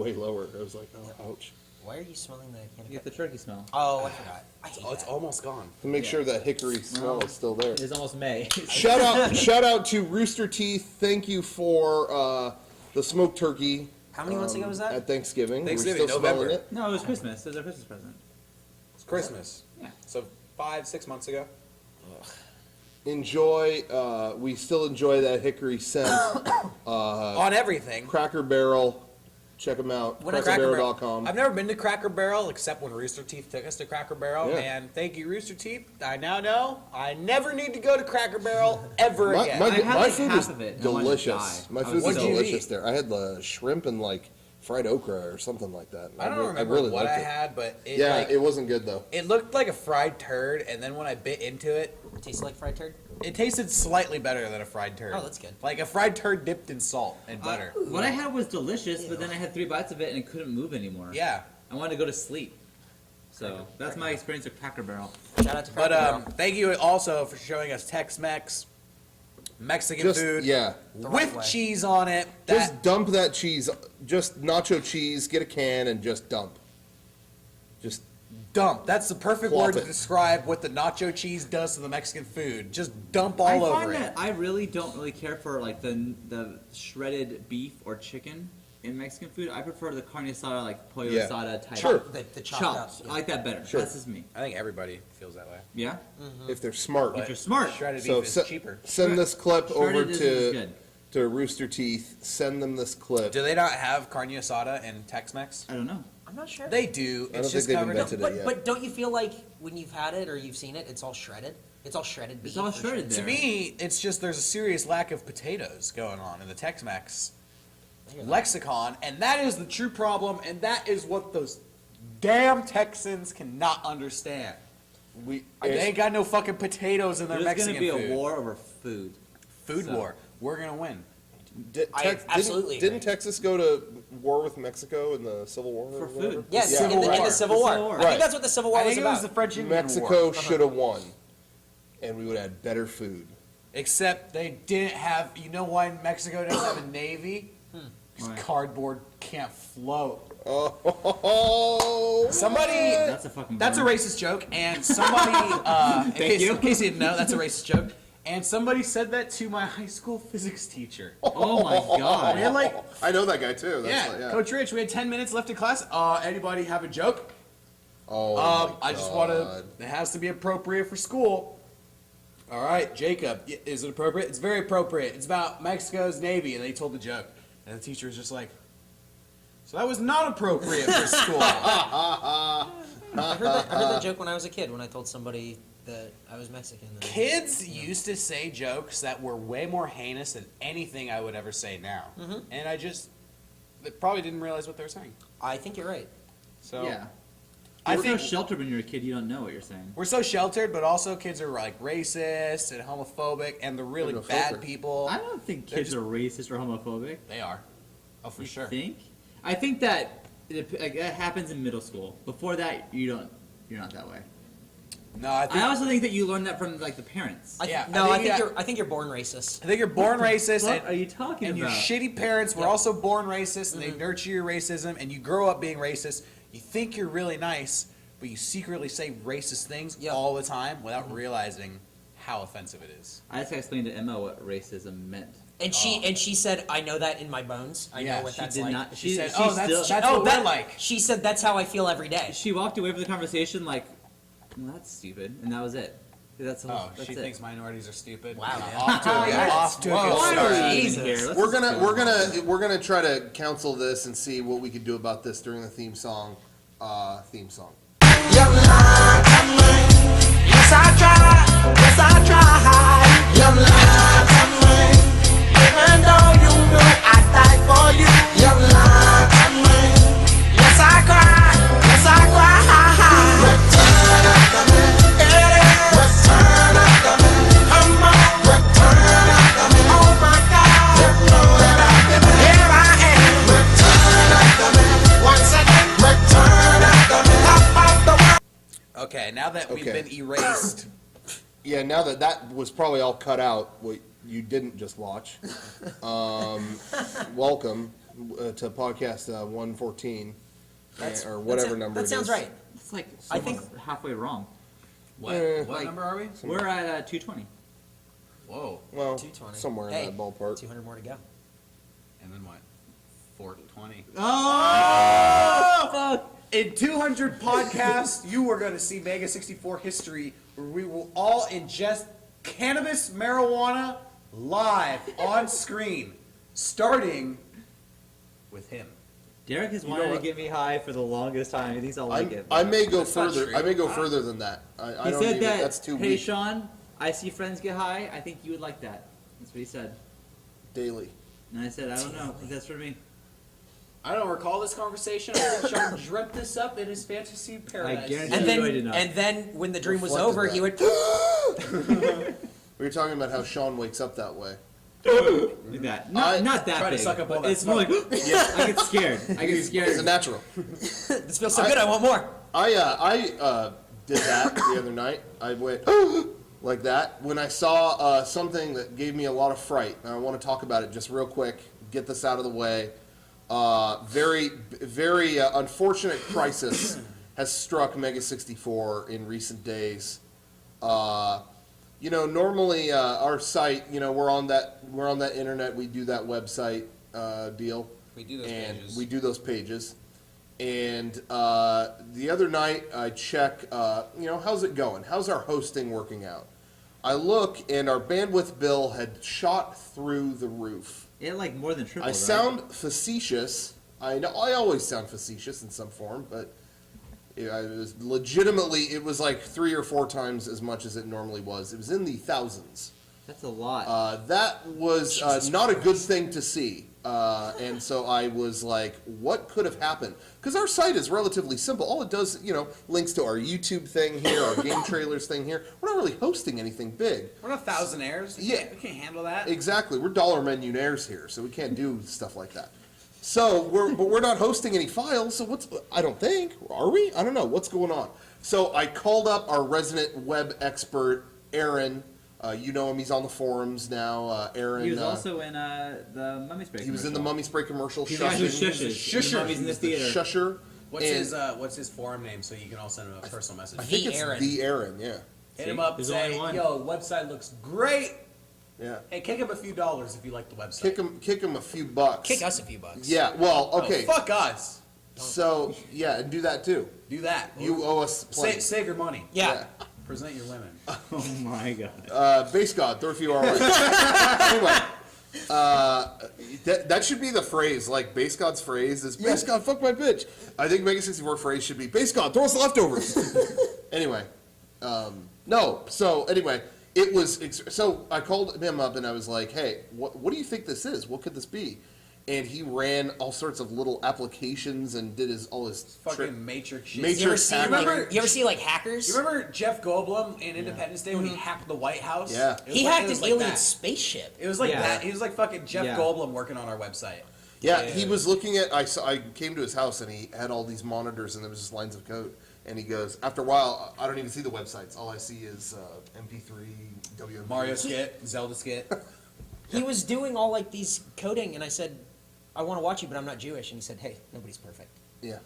way lower. I was like, oh, ouch. Why are you smelling the can of You get the turkey smell. Oh, I forgot. It's almost gone. To make sure that hickory smell is still there. It's almost May. Shout out to Rooster Teeth. Thank you for the smoked turkey. How many months ago was that? At Thanksgiving. Thanksgiving, We're still November. smelling it. No, it was Christmas. It was our Christmas present. It's Christmas. Yeah. So 5-6 months ago. Enjoy. We still enjoy that hickory scent. On everything. Cracker Barrel. Check them out. What is CrackerBarrel.com. I've never been to Cracker Barrel except when Rooster Teeth took us to Cracker Barrel. Yeah. And thank you, Rooster Teeth. I now know I never need to go to Cracker Barrel ever again. My I had, my like, food half was of it, and I wanted to delicious. die. My I food was was What'd you delicious eat? there. I had the shrimp and like fried okra or something like that. I don't remember really what liked I it. had, but it, Yeah, like, it wasn't good though. it looked like a fried turd, and then when I bit into it, Tastes like fried turd? it tasted slightly better than a fried turd. Oh, that's good. Like a fried turd dipped in salt and butter. What I had was delicious, but then I had 3 bites of it and it couldn't move anymore. Yeah. I wanted to go to sleep. So that's my experience with Cracker Barrel. Shout out to Cracker But Barrel. thank you also for showing us Tex-Mex, Mexican Just food yeah. right with way. cheese on it. Just dump that cheese. Just nacho cheese. Get a can and just dump. Just dump. That's the perfect Plop word to it. describe what the nacho cheese does to the Mexican food. Just dump I all find over that it. I really don't really care for like the shredded beef or chicken in Mexican food. I prefer the carne asada, like pollo Yeah. asada type. Sure. The chopped up. Chopped. I like that better. Sure. That's just me. I think everybody feels that way. Yeah. if they're smart. If you're smart. Shredded So beef is cheaper. send this clip over Shredded isn't as to good. Rooster Teeth. Send them this clip. Do they not have carne asada in Tex-Mex? I don't know. I'm not sure. They do. I don't It's think just they've covered in invented it yet. But don't you feel like when you've had it or you've seen it, it's all shredded? It's all shredded beef. It's all or shredded To there. me, it's just there's a serious lack of potatoes going on in the Tex-Mex lexicon, and that is the true problem, and that is what those damn Texans cannot understand. They ain't got no fucking potatoes in their There's Mexican gonna be food. a war over food. Food So- war. We're gonna win. I absolutely didn't agree. Texas go to war with Mexico in the Civil War? For or whatever? food. Yes, Yeah. in the War. Civil War. Civil War. I Right. think that's what the Civil War I was think it was about. the French Indian Mexico War. should have won, and we would have had better food. Except they didn't have. You know why Mexico doesn't have a navy? Because Why? cardboard can't float. Oh, Somebody. That's a fucking. That's a burn. racist joke, and somebody. In case you didn't know, that's a racist joke. And somebody said that to my high school physics teacher. Oh my god. We had like, I know that guy too. That's yeah, Coach Rich, we had 10 minutes left in class. Anybody have a joke? Oh, my I just want God. to. It has to be appropriate for school. All right, Jacob, is it appropriate? It's very appropriate. It's about Mexico's navy, and they told the joke, and the teacher was just like, "So that was not appropriate for school." I heard that joke when I was a kid, when I told somebody that I was Mexican. Kids used to say jokes that were way more heinous than anything I would ever say now, and they probably didn't realize what they were saying. I think you're right. So Yeah. I We're so think sheltered when you're a kid, you don't know what you're saying. we're so sheltered, but also kids are like racist and homophobic, and the really They're no bad filter. people. I don't think They're kids are racist or homophobic. They are. Oh, for sure. Think? I think that that happens in middle school. Before that, you're not that way. No, I think I also think that you learn that from like the parents. Yeah, I think you're born racist. I think you're born racist, What are you talking and your about? shitty parents were also born racist, and they nurture your racism, and you grow up being racist. You think you're really nice, but you secretly say racist things all the time without realizing how offensive it is. I just explained to Emma what racism meant. And she said, "I know that in my bones. I Yeah, know what she that's did like." not. She said, she "Oh, that's still- what we're like." She said, "That's how I feel every day." She walked away from the conversation like, well, that's stupid, and that was it. That's all. Oh, that's she it. thinks minorities are stupid. Wow, man. Off to a good, off to a Whoa. good Why start. are we even Jesus. here? Let's We're just go on. we're gonna try to counsel this and see what we could do about this during the theme song. You lied to me. Yes, I tried. Yes, I tried. You lied to me. Even though you knew I'd die for you. You lied to me. Yes, I cried. Yes, I cried. Return it to me. Return it to me. Come on. Return it to me. Oh my God. You know that I've been here. I am. Return it to me. Once again. Return it to me. Top of the world. Okay, now that we've Okay. been erased, Yeah, now that was probably all cut out, what you didn't just watch. Welcome. to podcast 114 or whatever That's it. number. That sounds it is. right. It's like I think- almost halfway wrong. What Like- number are we? We're at 220. Whoa. Well, 220. somewhere in Hey, that ballpark. 200 more to go. And then what? 420. Oh, fuck! In 200 podcasts, you are going to see Mega64 history, where we will all ingest cannabis marijuana live on screen, starting with him. Derek has know wanted to what? get me high for the longest time. He thinks I'll like it. I may go That's not further. true. I may go further than that. I He don't said even. that. That's too Hey, weak. Sean, I see friends get high. I think you would like that. That's what he said. Daily. And I said, I don't know. I think that's for me. I don't recall this conversation. I think Sean dreamt this up in his fantasy paradise. guarantee And No, I then, did not. and then when the dream was Reflected over, that. he would. We were talking about how Sean wakes up that way. Like that. Not that Try to big. suck up all but that it's more like, I get scared. I get He's a scared. natural. This feels so good. I want more. I did that the other night. I went like that when I saw something that gave me a lot of fright. And I want to talk about it just real quick. Get this out of the way. Very unfortunate crisis has struck Mega64 in recent days. Normally our site, we're on that internet. We do that website deal. We do those and pages. we do those pages. And the other night I check, how's it going? How's our hosting working out? I look, and our bandwidth bill had shot through the roof. It like more than triple. I sound facetious. I know I always sound facetious in some form, but it was like 3 or 4 times as much as it normally was. It was in the thousands. That's a lot. That was not a good thing to see. And so I was like, what could have happened? Because our site is relatively simple. All it does, links to our YouTube thing here, our game trailers thing here. We're not really hosting anything big. We're not thousandaires. Yeah. We can't handle that. Exactly. We're dollar millionaires here, so we can't do stuff like that. So we're not hosting any files. So I don't think, are we? I don't know what's going on. So I called up our resident web expert, Aaron. You know him. He's on the forums now. Aaron. He was also in the Mummy Spray. He was in the Mummy Spray commercial. He's the guy who Shushing. shushes. Mummies in the theater. Shusher. What's his forum name so you can all send him a personal message? I think The it's Aaron. the Aaron. Yeah. Hit him up and There's say, only one. yo, website looks great. Yeah. Hey, kick him a few dollars if you like the website. Kick him a few bucks. Kick us a few bucks. Yeah. Well. Oh, Okay. fuck us. So yeah, and do that too. Do that. You owe us plenty. Save your money. Yeah. Present your women. Oh my god. Base God, throw a few our way. Anyway, that should be the phrase. Like Base God's phrase is Base God, fuck my bitch. I think Mega64 phrase should be Base God, throw us the leftovers. Anyway, no. So anyway, it was. So I called him up and I was like, hey, what do you think this is? What could this be? And he ran all sorts of little applications and did all his Fucking Matrix shit. Matrix You ever see hacking. like, you ever see like hackers? You remember Jeff Goldblum in Independence Day when he hacked the White House? Yeah. It was He like- hacked it was an like alien that. spaceship. It was like Yeah. that. He was like fucking Jeff Yeah. Goldblum working on our website. Yeah, he was looking at. I came to his house and he had all these monitors and there was just lines of code. And he goes, after a while, I don't even see the websites. All I see is MP3, WMV. Mario skit, Zelda skit. He was doing all like these coding, and I said, I want to watch you, but I'm not Jewish. And he said, hey, nobody's perfect. Yeah,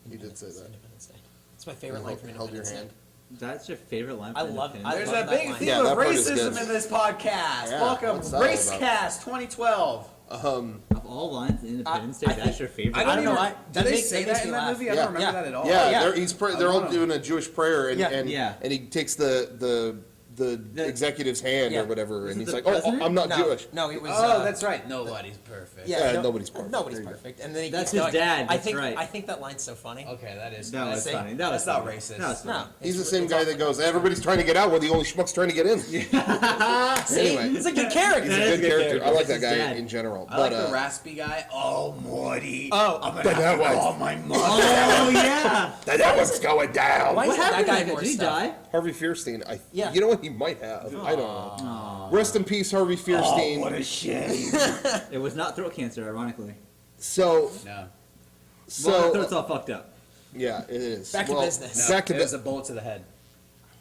he did say that. Independence Day. It's my favorite line Held, from held your Independence hand. Day. That's your favorite line. I from love it. Independence There's love a that big line. theme Yeah, of that part is racism good. in this podcast. Yeah, Welcome, what's that all about? Racecast 2012. Of all lines in Independence Day, I that's think- your favorite. I don't know line? why. Did That they makes- say that makes that in me that laugh. movie? I Yeah. don't remember that at all. Yeah, yeah. they're all wanna- doing a Jewish prayer, and Yeah. and, Yeah. and he takes the executive's hand Yeah. or whatever, and Was it he's the like, president? I'm not No, Jewish. no, it was. Oh, that's right. Nobody's perfect. Yeah, nobody's perfect. Nobody's There you go. perfect. And then he That's keeps his going. dad, I that's think, right. I think that line's so funny. Okay, that is. That was See? funny. That was That's not funny. racist. That was funny. No. He's the it's- same it's guy all that funny. goes, everybody's trying to get out, we're the only schmucks trying to get in. See? Anyway. He's a good character. He's a That is good a good character. character. I like That's that his guy dad. in general. I like But the raspy guy. Oh, Morty. Oh, I'm gonna But that have to was- call my mother. Oh yeah. that was going down. Why What is that happened? guy to him? more Did he stuff? die? Harvey Fierstein. Yeah. You know what? He might have. I don't know. Rest in peace, Harvey Fierstein. Oh, what a shame. It was not throat cancer, ironically. So, No. Well, the throat's so all fucked up. yeah, it is. Back to business. No, Back to it was business. a bullet to the head.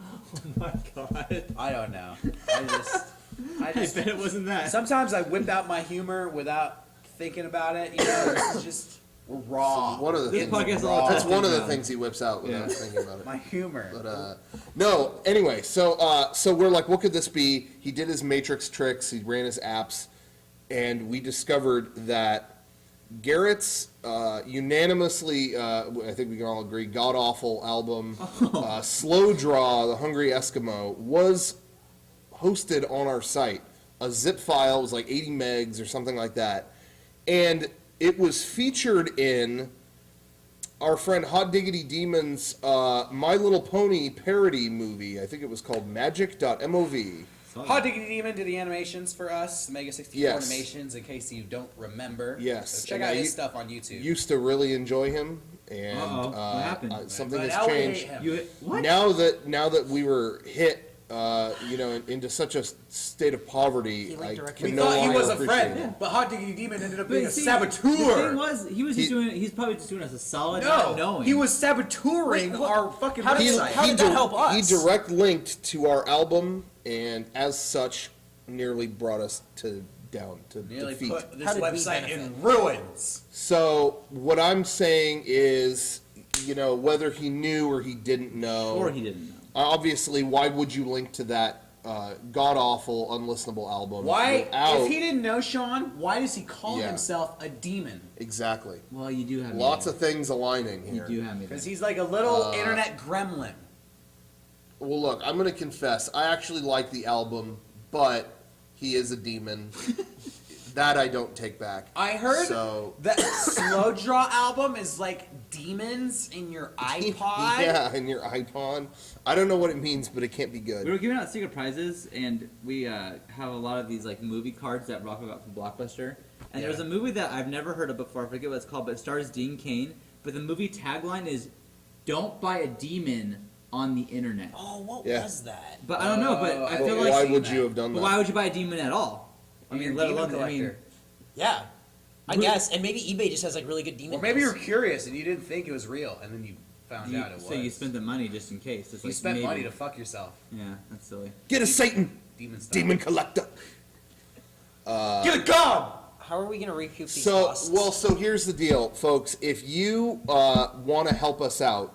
Oh my god. I don't know. I I just bet it wasn't that. sometimes I whip out my humor without thinking about it. You know, this is just we're raw. One of the This things. podcast all That's one of the about. things he whips out when I was thinking about it. My humor. But no. Anyway, so we're like, what could this be? He did his Matrix tricks. He ran his apps, and we discovered that Garrett's unanimously, I think we can all agree, god awful album, Slow Draw, The Hungry Eskimo, was hosted on our site. A zip file was like 80 megs or something like that, and it was featured in our friend Hot Diggity Demon's My Little Pony parody movie. I think it was called Magic.mov. Hot Diggity Demon did the animations for us, the Mega 64 Yes. animations, in case you don't remember. Yes. So check And out I his stuff on YouTube. Used to really enjoy him, and What happened? something But has now we changed. hate him. What? Now that we were hit, into such a state of poverty, He I linked directly. We can no thought he longer was a appreciate friend, him. but Hot Diggity Demon ended up But being a see, saboteur. The thing was, he was just He- doing. He's probably just doing us a solid, not No, knowing. he was saboteuring Wait, what- our fucking how did- website. how did that help us? He direct linked to our album, and as such, nearly brought us down to Nearly defeat. put this How did we website benefit? in ruins. So what I'm saying is, whether he knew or he didn't know, or he didn't know. obviously, why would you link to that god awful, unlistenable album? Why, without- if he didn't know Sean, why does he call Yeah. himself a demon? Exactly. Well, you do have Lots me of things aligning there. here. You do have me there. Because he's like a little internet gremlin. Well, look, I'm going to confess, I actually like the album, but he is a demon. That I don't take back. I heard So- that Slow Draw album is like demons in your iPod. Yeah, in your iPod. I don't know what it means, but it can't be We good. were giving out secret prizes, and we have a lot of these like movie cards that Rocco got from Blockbuster. And there's a movie that I've never heard of before. I forget what it's called, but it stars Dean Cain. But the movie tagline is "Don't buy a demon on the internet." Oh, what Yeah. was that? But I don't know. But I feel Well, like why seen would that. you have done but that? why would you buy a demon at all? I mean, let alone Yeah. I Who- guess, and maybe eBay just has like really good demon. Or maybe deals. you're curious and you didn't think it was real, and then you found out it was. so you spent the money just in case. It's You like spent maybe. money to fuck yourself. Yeah, that's silly. Get a Satan, Demon stuff. demon collector. Get a gun! How are we gonna recoup these So, costs? so here's the deal, folks. If you want to help us out,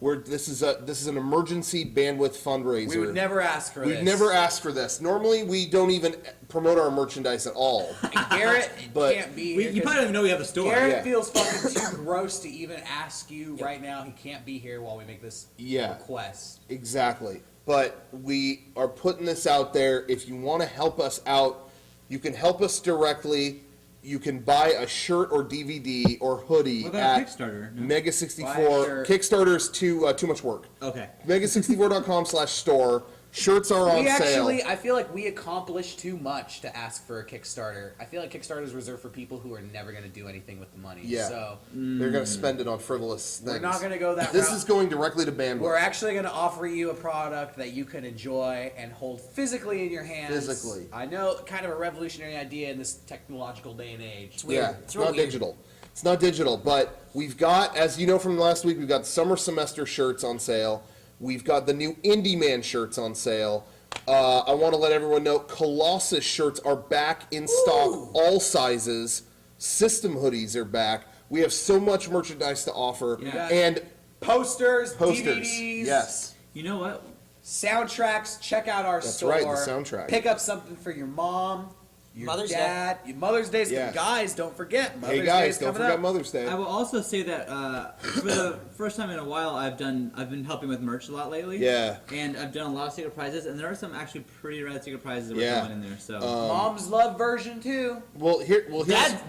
this is an emergency bandwidth fundraiser. We would never ask for this. We've never asked for this. Normally, we don't even promote our merchandise at all. And Garrett But- can't be We, here. you 'cause probably don't even know we have a store. Garrett Yeah. feels fucking too gross to even ask you right now. He can't be here while we make this Yeah. request. Exactly. But we are putting this out there. If you want to help us out, you can help us directly. You can buy a shirt or DVD or hoodie What about at Kickstarter? No. Buy a Mega64. shirt. Kickstarter's too much work. Okay. Mega64.com/store. Shirts are on We sale. actually, I feel like we accomplished too much to ask for a Kickstarter. I feel like Kickstarter is reserved for people who are never going to do anything with the money. Yeah. So They're going to spend it on frivolous things. we're not going to go that This route. is going directly to bandwidth. We're actually going to offer you a product that you can enjoy and hold physically in your hands. Physically. I know, kind of a revolutionary idea in this technological day and age. It's weird. Yeah, It's it's real not weird. digital. It's not digital, but we've got, as you know from last week, we've got summer semester shirts on sale. We've got the new Indie Man shirts on sale. I want to let everyone know Colossus shirts are back in stock, all sizes. System hoodies are back. We have so much merchandise to offer. Yeah. And Posters, posters. DVDs, Yes. You know what? soundtracks. Check out our That's store. right, the soundtrack. Pick up something for your mom, your Mother's dad. Your Mother's Day's Yeah. guys. Don't forget. Mother's Hey guys, Day's don't coming forget up. Mother's Day. I will also say that for the first time in a while, I've been helping with merch a lot lately. Yeah. And I've done a lot of secret prizes, and there are some actually pretty rad secret prizes that Yeah. we're throwing in there. So Mom's love version 2.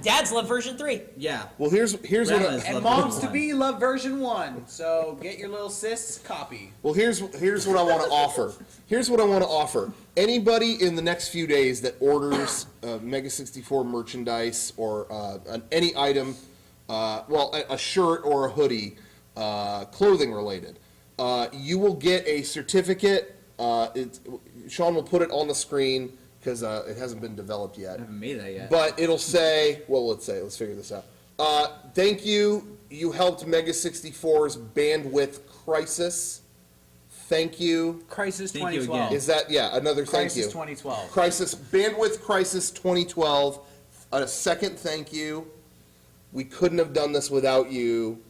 Dad's love version 3. yeah. Here's what Grandma's And love moms version to be love version 1. So get your little sis copy. Well, here's what I want to offer. Here's what I want to offer. Anybody in the next few days that orders Mega64 merchandise or any item, a shirt or a hoodie, clothing related, you will get a certificate. Sean will put it on the screen because it hasn't been developed I yet. haven't made that yet. But it'll say, let's figure this out. Thank you. You helped Mega64's bandwidth crisis. Thank you. Crisis Thank you 2012. again. Is that, another thank Crisis you. 2012. Crisis, bandwidth crisis 2012. a second thank you. We couldn't have done this without you.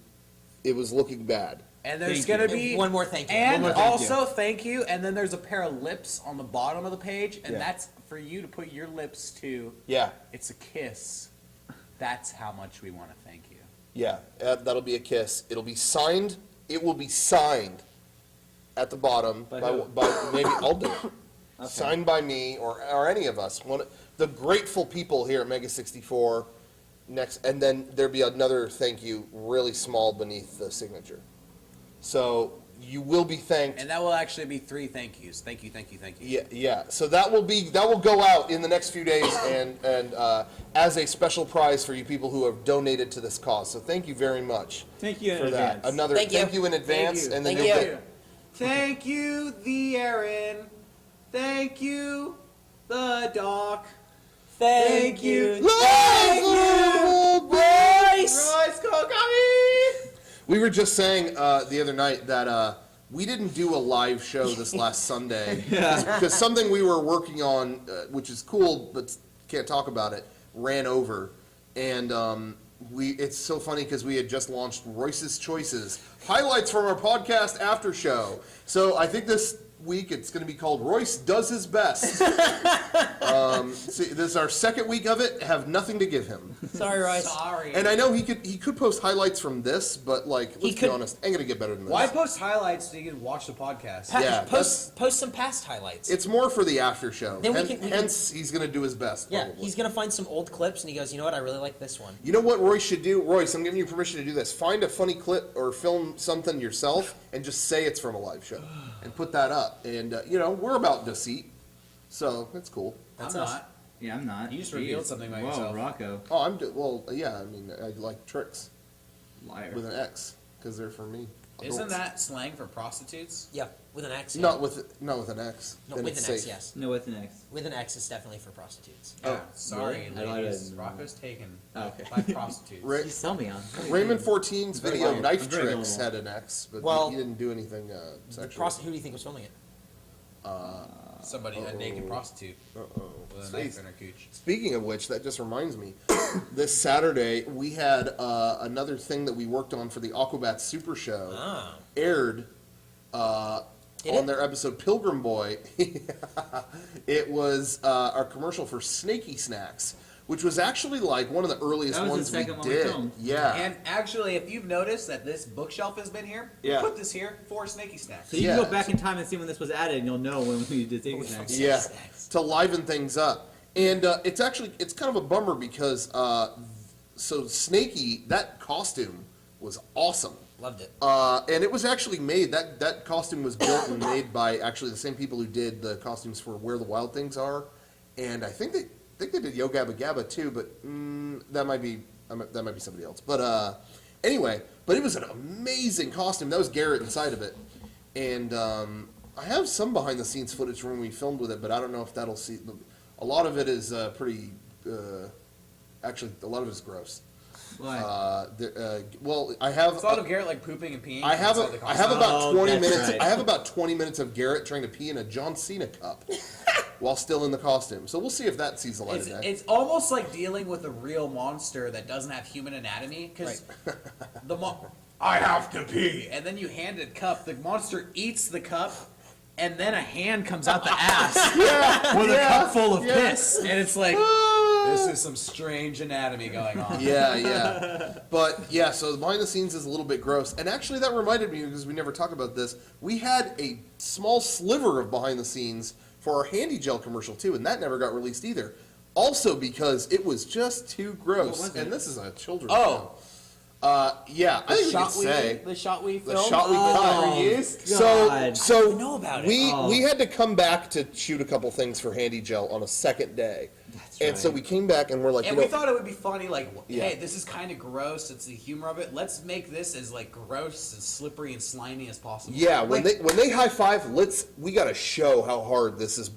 It was looking bad. And there's Thank going to you. be One more thank you. And One more thank also thank you. And then there's a pair of lips on the bottom of the page, and Yeah. that's for you to put your lips to. Yeah, It's a kiss. That's how much we want to thank you. yeah. That'll be a kiss. It'll be signed. It will be signed at the bottom By who? by maybe I'll do it. Signed by me or any of us. The grateful people here at Mega64. Next, and then there'll be another thank you, really small beneath the signature. So you will be thanked. And that will actually be 3 thank yous. Thank you, thank you, thank you. Yeah, yeah. So that will go out in the next few days, and as a special prize for you people who have donated to this cause. So thank you very much Thank you in for that. advance. Another Thank you. thank you in advance, you. and then Thank you'll you. get. Thank you, the Aaron. Thank you, the Doc. Thank you. Thank you, Royce! Royce Kokami! We were just saying the other night that we didn't do a live show this last Sunday because something we were working on, which is cool but can't talk about it, ran over, and it's so funny because we had just launched Royce's Choices, highlights from our podcast after show. So I think this week it's going to be called Royce Does His Best. See, this is our second week of it. Have nothing to give him. Sorry, Royce. Sorry. And I know he could post highlights from this, but let's be could- honest, ain't gonna get better than this. Why post highlights so you can watch the podcast? Yeah, Post some past highlights. It's more for the after show. Then we can- Hence, he's gonna do his best. Yeah, probably. he's gonna find some old clips and he goes, you know what? I really like this one. You know what Royce should do? Royce, I'm giving you permission to do this. Find a funny clip or film something yourself and just say it's from a live show and put that up. And we're about deceit, so it's cool. That's I'm us. not. Yeah, I'm not. You just Jeez. revealed something about Whoa, yourself. Rocco. Oh, yeah. I mean, I like tricks Liar. with an X because they're for me. Isn't Adults. that slang for prostitutes? Yeah, with an X. Yeah. Not with an X? No, Then with it's an X, safe. yes. No, what's next? With an X is definitely for prostitutes. Yeah. Oh, Sorry, really? I ladies. didn't- Rocco's taken Oh, okay. by prostitutes. Ra- You sell me on. Raymond 14's Very video gullible. Knife I'm very Tricks gullible. had an X, but Well, he didn't do anything sexual. Who do you think was filming it? Somebody, a naked prostitute Uh-oh. with a knife in her cooch. Speaking of which, that just reminds me. This Saturday, we had another thing that we worked on for the Aquabat Super Show Ah. aired Did on it? their episode Pilgrim Boy. It was our commercial for Snaky Snacks, which was actually like one of the earliest That was the ones we second one we did. filmed. Yeah. And actually, if you've noticed that this bookshelf has been here, Yeah. put this here for Snaky Snacks. So you Yeah. can go back in time and see when this was added, and you'll know when we did Snaky Snacks. Yeah, Snacks. to liven things up. And it's kind of a bummer because so Snaky, that costume was awesome. Loved it. And it was actually made, that costume was built and made by actually the same people who did the costumes for Where the Wild Things Are. And I think they did Yo Gabba Gabba too, but that might be somebody else. But anyway, but it was an amazing costume. That was Garrett inside of it. And I have some behind the scenes footage from when we filmed with it, but I don't know if that'll see. A lot of it is pretty, actually, a lot of it is gross. Why? Well, I have. It's a lot of Garrett like pooping and peeing. I have inside the I have costume. about Oh, 20 that's minutes. right. I have about 20 minutes of Garrett trying to pee in a John Cena cup while still in the costume. So we'll see if that sees the light It's, of day. it's almost like dealing with a real monster that doesn't have human anatomy because I have to pee, and then you hand it a cup. The monster eats the cup, and then a hand comes out the ass with a cup full of piss, and it's like this is some strange anatomy going on. Yeah. But yeah, so behind the scenes is a little bit gross. And actually, that reminded me because we never talk about this. We had a small sliver of behind the scenes for our Handy Gel commercial too, and that never got released either. Also because it was just too gross. What was it? And this is a children's Oh. show. Yeah, I think we could say. the shot we The filmed, shot we Oh, used. God. So I know about it. we had to come back to shoot a couple things for Handy Gel on a second day. That's And right. so we came back and we're like, And you we know, thought it would be funny, like, Yeah. hey, this is kind of gross. It's the humor of it. Let's make this as like gross and slippery and slimy as possible. yeah, when Like, they high five, we got to show how hard this is,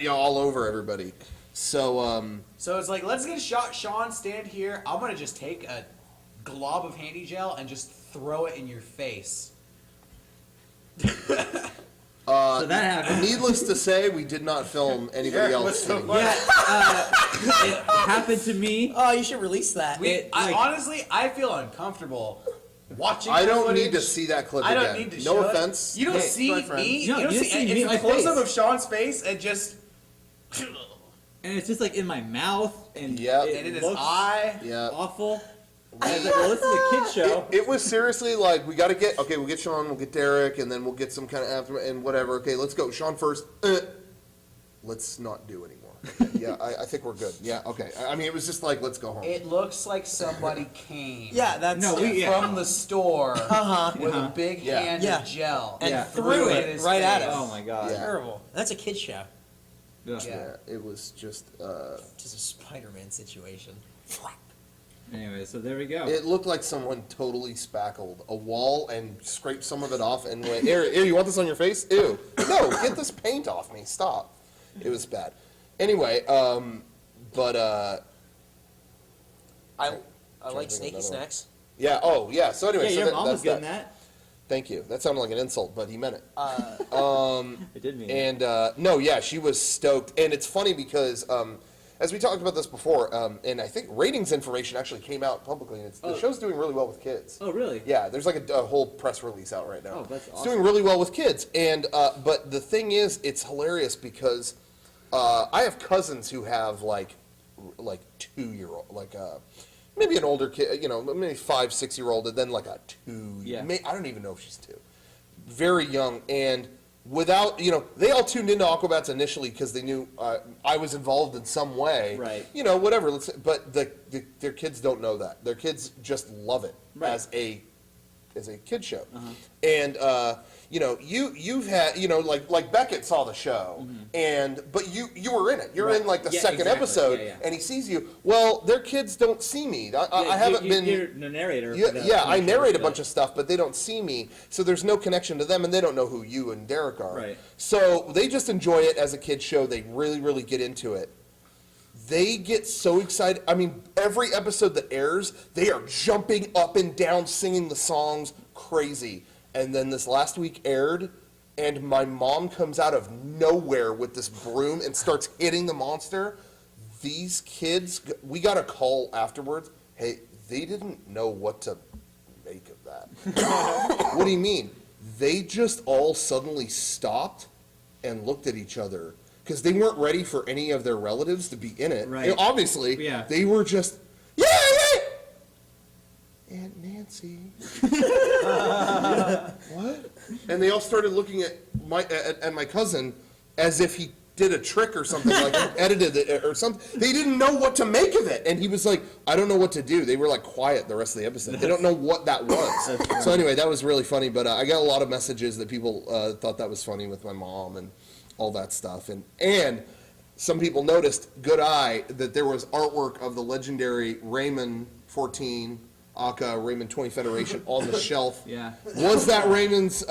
all over everybody. So so it's like, let's get a shot. Sean, stand here. I'm gonna just take a glob of Handy Gel and just throw it in your face. So that happened. Needless to say, we did not film anybody else. Sitting. Yeah, it happened to me. Oh, you should release that. Honestly, I feel uncomfortable watching. I don't footage. need to see that clip I again. don't need to no show offense. It. You don't Hey, see my friend. me. No, You don't you see. see me, It's my a close up face. of Sean's face and just. And it's just like in my mouth, and Yep. And in his looks eye. Yeah. awful. I was like, well, this is a kid show. It was seriously like, we got to get, okay, we'll get Sean, we'll get Derek, and then we'll get some kind of after, and whatever. Okay, let's go. Sean first. Let's not do anymore. Okay, yeah, I think we're good. Yeah, okay. I mean, it was just like, let's go home. It looks like somebody came. Yeah, that's No, we- yeah. From the store with a big Yeah. hand Yeah. of gel and Yeah. threw in it his right at face. him. Oh my god. Yeah. Terrible. That's a kid show. Ugh. Yeah, it was just, Just a Spider-Man situation. Anyway, so there we go. it looked like someone totally spackled a wall and scraped some of it off and went, ew, you want this on your face? Ew. No, get this paint off me. Stop. It was bad. Anyway, but, I Trying like to think of snaky another one. snacks. yeah, oh, yeah, so anyway. yeah, so your mom was that's getting that. that. Thank you. That sounded like an insult, but he meant it. It did mean. And no, yeah, she was stoked. And it's funny because, as we talked about this before, and I think ratings information actually came out publicly, and the show's doing really well with kids. Oh, really? Yeah, there's like a whole press release out right now. Oh, that's It's awesome. doing really well with kids. And but the thing is, it's hilarious because I have cousins who have like 2-year-old, maybe an older kid, maybe 5, 6-year-old, and then like a 2. Yeah. I don't even know if she's 2. Very young, and without, they all tuned into Aquabats initially because they knew I was involved in some way. Right. Whatever. But their kids don't know that. Their kids just love it Right. as a kid show. And you've had like Beckett saw the show, but you were in it. You're Right. in like the Yeah, second exactly. episode, Yeah, yeah. and he sees you. Well, their kids don't see me. I haven't been. You're the narrator. Yeah, for the yeah, I commercial, narrate a so- bunch of stuff, but they don't see me, so there's no connection to them, and they don't know who you and Derek are. Right. So they just enjoy it as a kid show. They really, really get into it. They get so excited. I mean, every episode that airs, they are jumping up and down, singing the songs, crazy. And then this last week aired, and my mom comes out of nowhere with this broom and starts hitting the monster. These kids, we got a call afterwards. Hey, they didn't know what to make of that. What do you mean? They just all suddenly stopped and looked at each other because they weren't ready for any of their relatives to be in it. Right. Obviously, Yeah. they were just, yeah. Aunt Nancy. What? And they all started looking at my cousin as if he did a trick or something, like edited it or something. They didn't know what to make of it, and he was like, "I don't know what to do." They were like quiet the rest of the episode. They don't know what that was. So anyway, that was really funny. But I got a lot of messages that people thought that was funny with my mom and all that stuff, and some people noticed, good eye, that there was artwork of the legendary Raymond 14. Aka Raymond 20 Federation on the shelf. Yeah. Was that Raymond's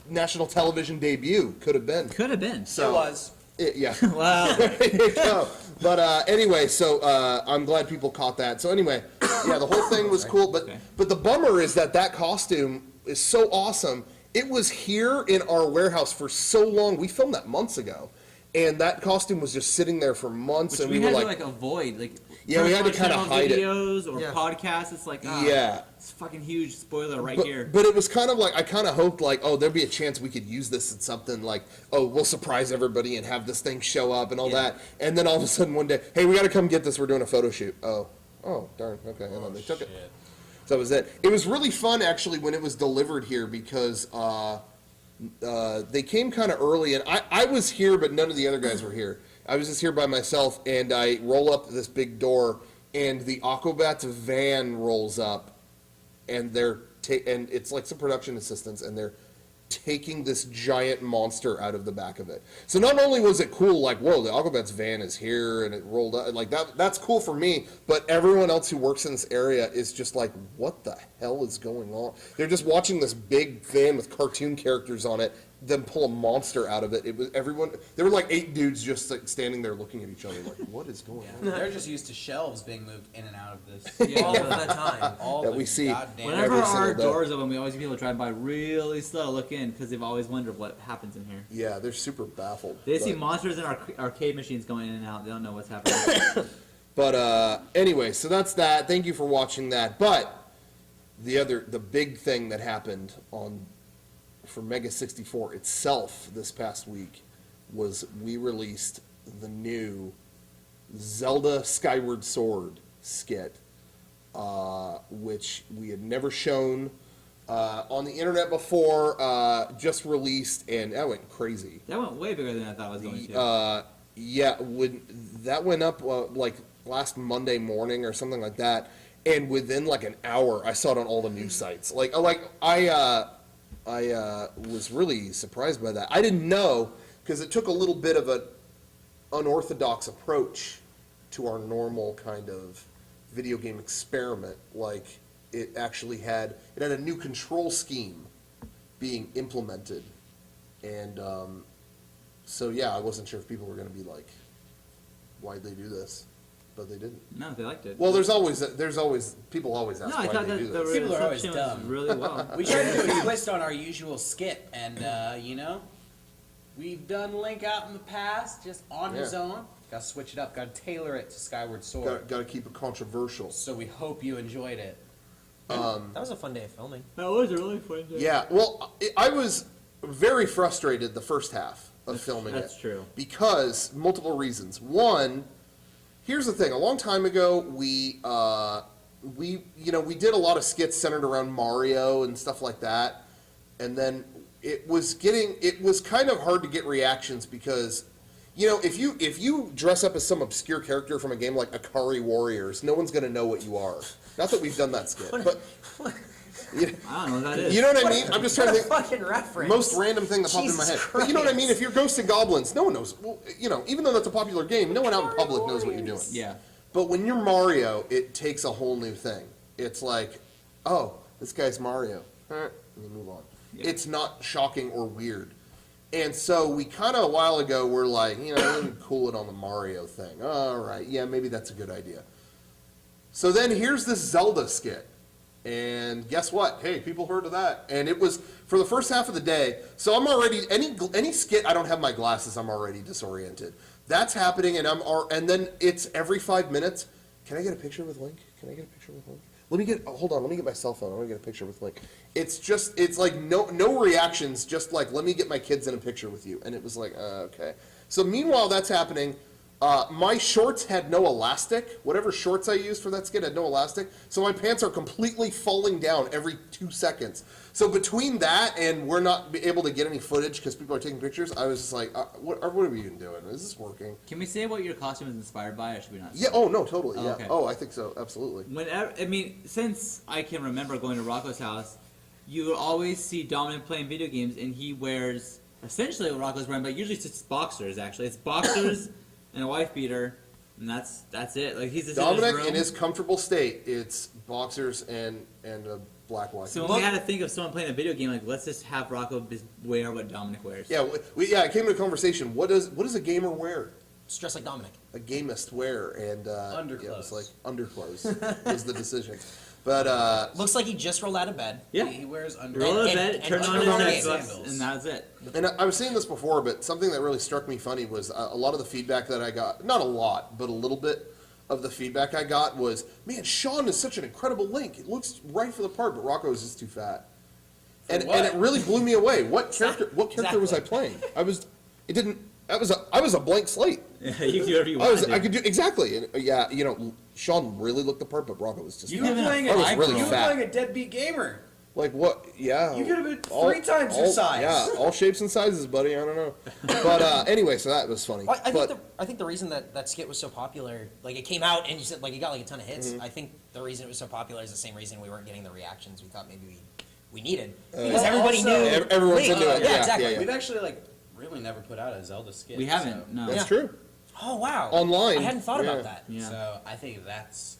national television debut? Could have been. Could have been. So It was. yeah. Wow. There you go. But anyway, so I'm glad people caught that. So anyway, yeah, the whole thing was cool. But Okay. but the bummer is that costume is so awesome. It was here in our warehouse for so long. We filmed that months ago, and that costume was just sitting there for months. Which and we we were had like, to avoid, Yeah, we had to kinda channel hide it. videos or Yeah. podcasts. It's like, Yeah. it's fucking huge spoiler right but, here. But it was kind of like, I kind of hoped like, oh, there'd be a chance we could use this in something like, oh, we'll surprise everybody and have this thing show up and all Yeah. that. And then all of a sudden one day, hey, we got to come get this. We're doing a photo shoot. Oh, darn. Okay. And then they took it. So that was it. It was really fun actually when it was delivered here because they came kind of early, and I was here, but none of the other guys were here. I was just here by myself, and I roll up this big door, and the Aquabats van rolls up, and and it's like some production assistants, and they're taking this giant monster out of the back of it. So not only was it cool, like, whoa, the Aquabats van is here, and it rolled up, like that's cool for me, but everyone else who works in this area is just like, what the hell is going on? They're just watching this big van with cartoon characters on it them pull a monster out of it. It was everyone. There were like 8 dudes just like standing there looking at each other, like, what is going on? They're just used to shelves being moved in and out of this. all the time. All That the we see. goddamn- Whenever Every our single day. doors open, we always get people drive by really slow to look in because they've always wondered what happens in here. Yeah, they're super baffled. They see but- monsters in our arcade machines going in and out. They don't know what's happening. But anyway, so that's that. Thank you for watching that. But the big thing that happened for Mega64 itself this past week was we released the new Zelda Skyward Sword skit, which we had never shown on the internet before. Just released, and that went crazy. That went way bigger than I thought it was going to. Yeah, that went up like last Monday morning or something like that, and within like an hour, I saw it on all the news sites. I was really surprised by that. I didn't know because it took a little bit of an unorthodox approach to our normal kind of video game experiment. Like it actually had a new control scheme being implemented, and so yeah, I wasn't sure if people were going to be like, "Why'd they do this?" But they didn't. No, they liked it. Well, there's always people always ask No, I why thought they that do the this. People are always reception was dumb. really well. We tried to do a twist on our usual skit, and we've done Link out in the past, just on his Yeah. own. Got to switch it up. Got to tailor it to Skyward Sword. Got to keep it controversial. So we hope you enjoyed it. That was a fun day of filming. That was a really fun day. Yeah, well, I was very frustrated the first half of filming it. That's true. Because multiple reasons. One, here's the thing. A long time ago, we did a lot of skits centered around Mario and stuff like that, and then it was kind of hard to get reactions because, if you dress up as some obscure character from a game like Akari Warriors, no one's gonna know what you are. Not that we've done that skit, but I don't know what that is. you know what I mean. I'm just trying to think. Fucking reference. Most random thing that popped in my head. Jesus But you know what I mean? Christ. If you're Ghosts and Goblins, no one knows. Well, even though that's a popular game, no one out in public knows what you're doing. Yeah. But when you're Mario, it takes a whole new thing. It's like, oh, this guy's Mario. And you move on. Yeah. It's not shocking or weird. And so we kind of a while ago were like, let me cool it on the Mario thing. All right, yeah, maybe that's a good idea. So then here's this Zelda skit. And guess what? Hey, people heard of that. And it was for the first half of the day. So I'm already, any skit, I don't have my glasses, I'm already disoriented. That's happening, and then it's every 5 minutes. Can I get a picture with Link? Can I get a picture with Link? Hold on, let me get my cell phone. I want to get a picture with Link. It's like no reactions, just like, let me get my kids in a picture with you. And it was like, okay. So meanwhile that's happening, my shorts had no elastic. Whatever shorts I used for that skit had no elastic. So my pants are completely falling down every 2 seconds. So between that and we're not able to get any footage because people are taking pictures, I was just like, what are we even doing? Is this working? Can we say what your costume is inspired by, or should we not? Yeah, oh, no, totally, yeah. Okay. Oh, I think so, absolutely. Whenever, since I can remember going to Rocco's house, you would always see Dominic playing video games, and he wears essentially what Rocco's wearing, but usually it's just boxers. Actually, it's boxers and a wife beater, and that's it. Like he's just Dominic, in in his his comfortable state, it's boxers and a black wife. So when we had to think of someone playing a video game, like let's just have Rocco just wear what Dominic wears. Yeah, it came to a conversation. What does a gamer wear? Just dress like Dominic. A gamist wear, and Underclothes. Yeah, it was like underclothes was the decision. But Looks like he just rolled out of bed. Yeah. He wears under. Roll a And- bed, and turn on turn on his his Xbox, sandals. and that's it. and I was saying this before, but something that really struck me funny was a lot of the feedback that I got. Not a lot, but a little bit of the feedback I got was, man, Sean is such an incredible Link. It looks right for the part, but Rocco is just too fat. And what? it really blew me away. What character was I playing? I was a blank slate. Yeah, you can do whatever you want. I could do exactly. And, yeah, Sean really looked the part, but Rocco was just You You were have playing an a, I was really you were fat. playing a deadbeat gamer. like what? Yeah, You could have been all- 3 times your all- size. Yeah, all shapes and sizes, buddy. I don't know. But anyway, so that was funny. Well, but I think the reason that skit was so popular, like it came out and you said like it got like a ton of hits. Mm-hmm. I think the reason it was so popular is the same reason we weren't getting the reactions we thought maybe we needed because Well, everybody also- knew. Everyone's Link. into it. Yeah, exactly. yeah. We've actually really never put out a Zelda skit. We haven't. No. that's Yeah. true. Oh wow! Online. I hadn't thought Yeah. about that. Yeah. So I think that's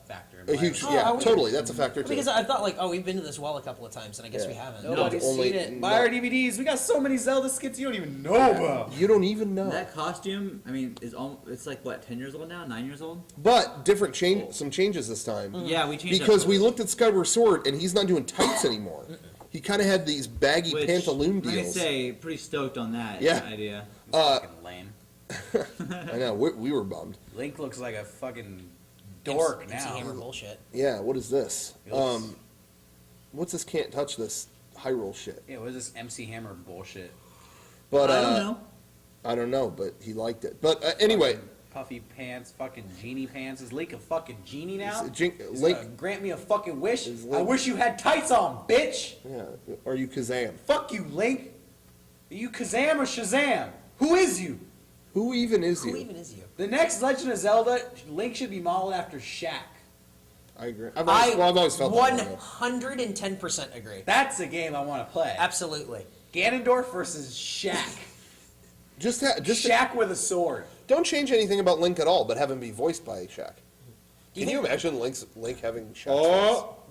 factor. A huge, Oh, yeah, are we- totally. That's a factor too. Because I thought like, oh, we've been to this well a couple of times, and I guess Yeah. we haven't. Nobody's only- seen it. no. Buy our DVDs. We got so many Zelda skits you don't even know about. You don't even know. That costume, I mean, it's like what, 10 years old now, 9 years old? But different some changes this time. Yeah, we changed Because up we the- looked at Skyward Sword and he's not doing tights anymore. He kind of had these baggy which, pantaloon Like I deals. say, pretty stoked on that Yeah. idea. Fucking lame. I know, we were bummed. Link looks like a fucking dork MC now. Hammer bullshit. Yeah, what is this? He looks- What's this can't touch this Hyrule shit? Yeah, what is this MC Hammer bullshit? But I don't know. I don't know, but he liked it. But anyway, Puffy pants, fucking genie pants. Is Link a fucking genie now? He's Link, gonna grant me a fucking wish? Is I Link- wish you had tights on, bitch! yeah, are you Kazam? Fuck you, Link! Are you Kazam or Shazam? Who is you? Who even is Who you? even is you? The next Legend of Zelda, Link should be modeled after Shaq. I agree. I've always felt that way. 110% agree. That's a game I want to play. Absolutely. Ganondorf versus Shaq. Just Shaq with a sword. don't change anything about Link at all, but have him be voiced by Shaq. Do you Can you think- imagine Link having Shaq's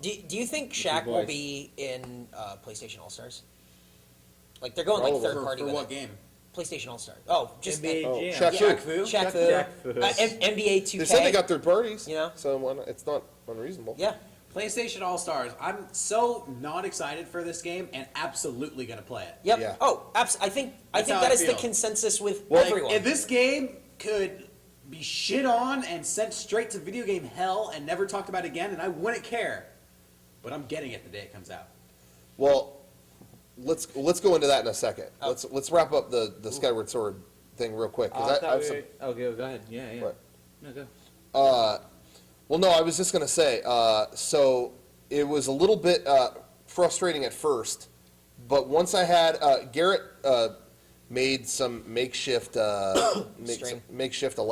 voice? Do you think Shaq will voice. be in PlayStation All Stars? Like they're going like Probably. third party For with what it. game? PlayStation All Stars. Oh, just NBA Oh, Jam. Shaq yeah, Fu. Shaq Fu. Shaq Fu. NBA 2K. They said they got third parties, You know? so why not? It's not unreasonable. Yeah. PlayStation All Stars. I'm so not excited for this game and absolutely gonna play it. Yep. Yeah. Oh, I think That's how that I is the feel. consensus with Like, everyone. if this game could be shit on and sent straight to video game hell and never talked about again, and I wouldn't care. But I'm getting it the day it comes out. Well, let's go into that in a second. Oh. Let's wrap up the Skyward Sword thing real quick. 'Cause I have some, Okay, go ahead. Yeah, yeah. What? No, go. well, no, I was just gonna say. So it was a little bit frustrating at first, but once I had Garrett made some makeshift String.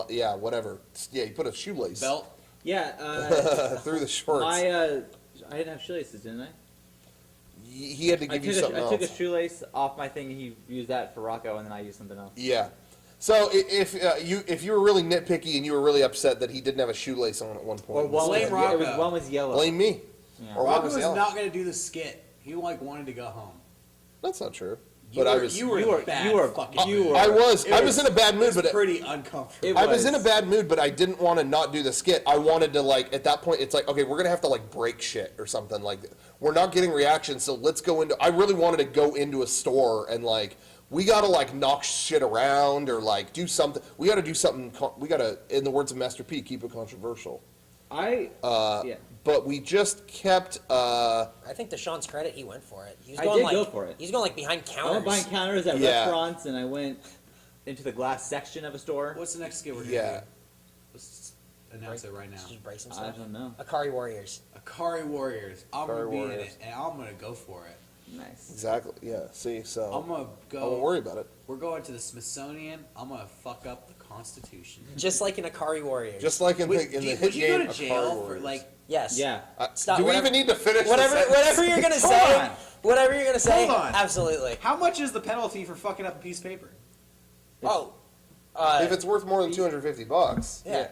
yeah, whatever. Yeah, he put a shoelace Belt. Yeah, through the shorts. I didn't have shoelaces, didn't I? He had to give you something I else. took a shoelace off my thing, and he used that for Rocco, and then I used something else. Yeah. So if you were really nitpicky and you were really upset that he didn't have a shoelace on at one point, Blame Rocco. It was one was yellow. blame me. Yeah. Or one Rocco was was yellow. not gonna do the skit. He wanted to go home. That's not true. You But I were, was you were in a bad fucking you mood. were- I was It I was in a bad mood, It was but pretty uncomfortable. It I was in a was. bad mood, but I didn't want to not do the skit. I wanted to like at that point. It's like okay, we're gonna have to like break shit or something. Like we're not getting reactions, so let's go into. I really wanted to go into a store and like we gotta like knock shit around or like do something. We gotta do something. We gotta, in the words of Master P, keep it controversial. Yeah. But we just kept. I think to Sean's credit, he went for it. He was I going did like, go for it. He's going like behind I counters. went buying counters at Yeah. restaurants, and I went into the glass section of a store. What's the next skit we're gonna Yeah. do? Let's announce it right now. Just brace I himself. don't know. Akari Warriors. Akari Warriors. I'm Akari gonna be in Warriors. it, and I'm gonna go for it. Nice. Exactly. Yeah. See. So I'm gonna I go. won't worry about it. We're going to the Smithsonian. I'm gonna fuck up the Constitution. Just like in Akari Warriors. Just like in the Would hit you game go to Akari jail for Warriors. like? Yes. Yeah. Stop. Do we whatever- even need to finish? Whatever, the sentence? whatever you're gonna Hold say. on. Whatever you're gonna say. Hold on. Absolutely. How much is the penalty for fucking up a piece of paper? Oh. If it's worth more than $250, yeah.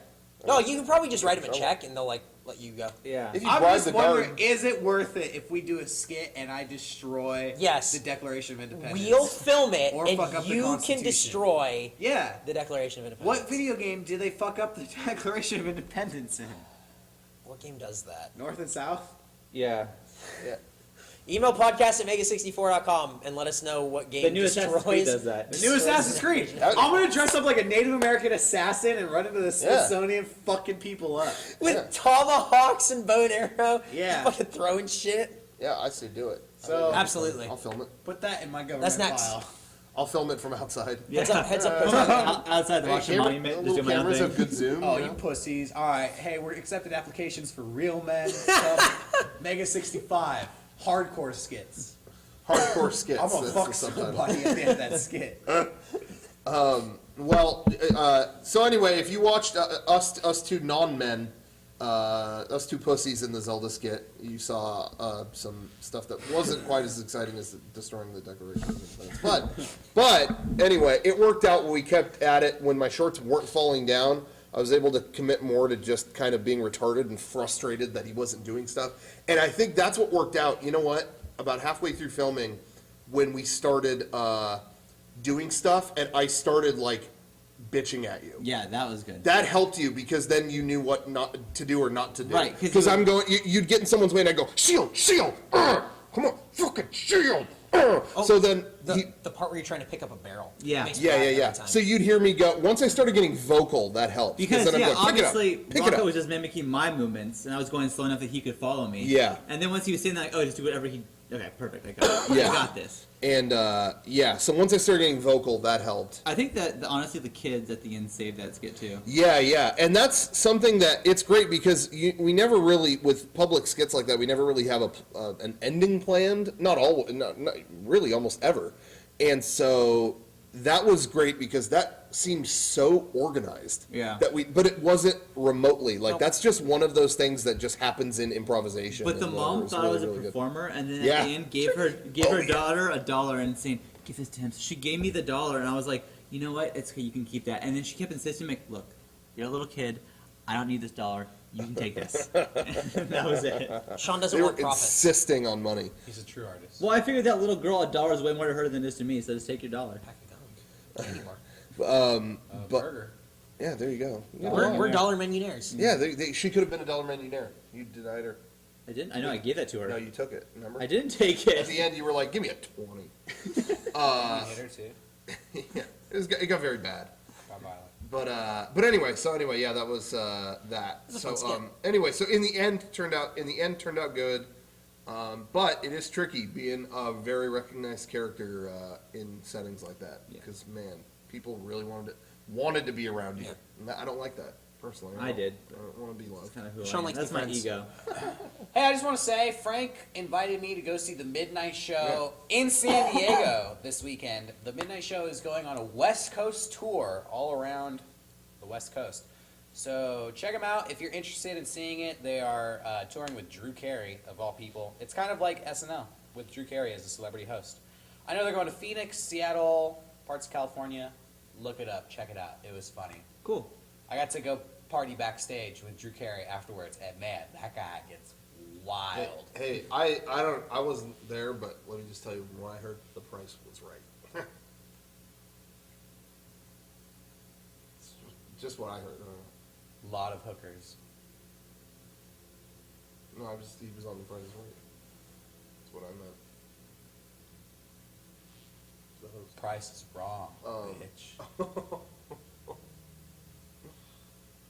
No, you can probably just write him a check and they'll like let you go. Yeah. If you I'm bribe just the wondering, guard, is it worth it if we do a skit and I destroy Yes. the Declaration of Independence? We'll film it Or fuck up and the you can Constitution. destroy Yeah. the Declaration of Independence. What video game did they fuck up the Declaration of Independence in? What game does that? North and South? Yeah. Email podcast at mega64.com and let us know what game The new destroys. Assassin's Creed does that. The new Assassin's Creed. That- I'm gonna dress up like a Native American assassin and run into the Smithsonian fucking people up. With Yeah. tomahawks and bow and arrow. Yeah. Fucking throwing shit. yeah, I say do it. So- Absolutely. I'll film it. Put that in my government That's next. file. I'll film it from outside. Heads up, heads up. Outside the Washington Monument, just doing my own cameras thing. have good zoom. Oh, you you know? pussies. Alright, hey, we're accepting applications for real men. Mega65. Hardcore skits. Hardcore skits. I'm gonna that's fuck the subtitle. somebody at the end of that skit. Well, so anyway, if you watched us two non-men, us two pussies in the Zelda skit, you saw some stuff that wasn't quite as exciting as destroying the Declaration of Independence. But anyway, it worked out when we kept at it when my shorts weren't falling down I was able to commit more to just kind of being retarded and frustrated that he wasn't doing stuff. And I think that's what worked out. You know what? About halfway through filming, when we started doing stuff, and I started like bitching at you. Yeah, that was good. That helped you because then you knew what not to do or not to do. Right, 'cause Because you- I'm going, you'd get in someone's way and I'd go, shield, come on, fucking shield. So then, The part where you're trying to pick up a barrel. Yeah. Makes me laugh every time. So you'd hear me go, once I started getting vocal, that helped. Because then I'm yeah, going, pick it up, obviously pick it Rocco up. was just mimicking my movements, and I was going slow enough that he could follow me. Yeah. And then once he was saying that, like, oh, just do whatever he. Okay, perfect. I got it. Yeah. I got this. And so once I started getting vocal, that helped. I think that honestly, the kids at the end saved that skit too. Yeah, and that's something that it's great because we never really, with public skits like that, we never really have an ending planned. Not really, almost ever. And so that was great because that seemed so organized. Yeah. But it wasn't remotely. Like Nope. that's just one of those things that just happens in improvisation. But the and mom whatever. thought I was It's a really, really good. performer, and then Yeah. at the end gave her daughter $1 and saying, "Give this to him." So she gave me the $1, and I was like, "You know what? It's okay. You can keep that." And then she kept insisting, like, "Look, you're a little kid. I don't need this $1. You can take this." And that was it. Sean They doesn't were want profits. insisting on money. He's a true artist. Well, I figured that little girl, $1 is way more to her than it is to me, so just take your $1. Pack of gum. Candy bar. But Burger. yeah, there you go. We're dollar millionaires. Yeah, she could have been a dollar millionaire. You denied her. I didn't. I know. I gave that to her. No, you took it. Remember? I didn't take At it. the end, you were like, "Give me a 20." Hit her too. Yeah, it got very bad. Got violent. But anyway, yeah, that was that. was a So fun anyway, so in the end turned out good. But it is tricky being a very recognized character in settings like that Yeah. because man, people really wanted to be around you. Yeah. And I don't like that personally. I did. I don't want to be loved. That's kind of who Sean I am. likes That's to my be friends. ego. Hey, I just want to say, Frank invited me to go see the Midnight Show in San Diego this weekend. The Midnight Show is going on a West Coast tour all around the West Coast. So check them out if you're interested in seeing it. They are touring with Drew Carey, of all people. It's kind of like SNL with Drew Carey as a celebrity host. I know they're going to Phoenix, Seattle, parts of California. Look it up. Check it out. It was funny. Cool. I got to go party backstage with Drew Carey afterwards, and man, that guy gets wild. Hey, I wasn't there, but let me just tell you, when I heard the price was right. It's just what I heard. Lot of hookers. No, he was on the price is right. That's what I meant. The host. Price is wrong, bitch.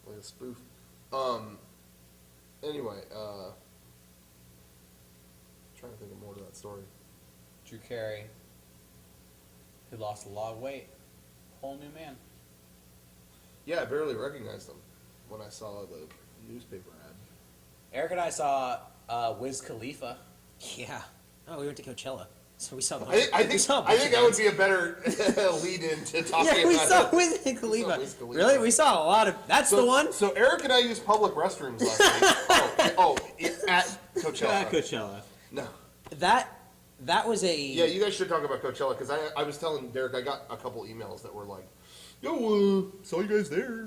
Like a spoof. Anyway, trying to think of more to that story. Drew Carey, who lost a lot of weight, whole new man. Yeah, I barely recognized him when I saw the newspaper ad. Eric and I saw Wiz Khalifa. Yeah. Oh, we went to Coachella, so we saw. I think that would be a better lead in to talking Yeah, we about saw it. Wiz Khalifa. Wiz Khalifa. Really? We saw a lot of. That's the one. So Eric and I used public restrooms last week. At Coachella. At Coachella. No. That was a. Yeah, you guys should talk about Coachella because I was telling Derek I got a couple emails that were like, "Yo, saw you guys there."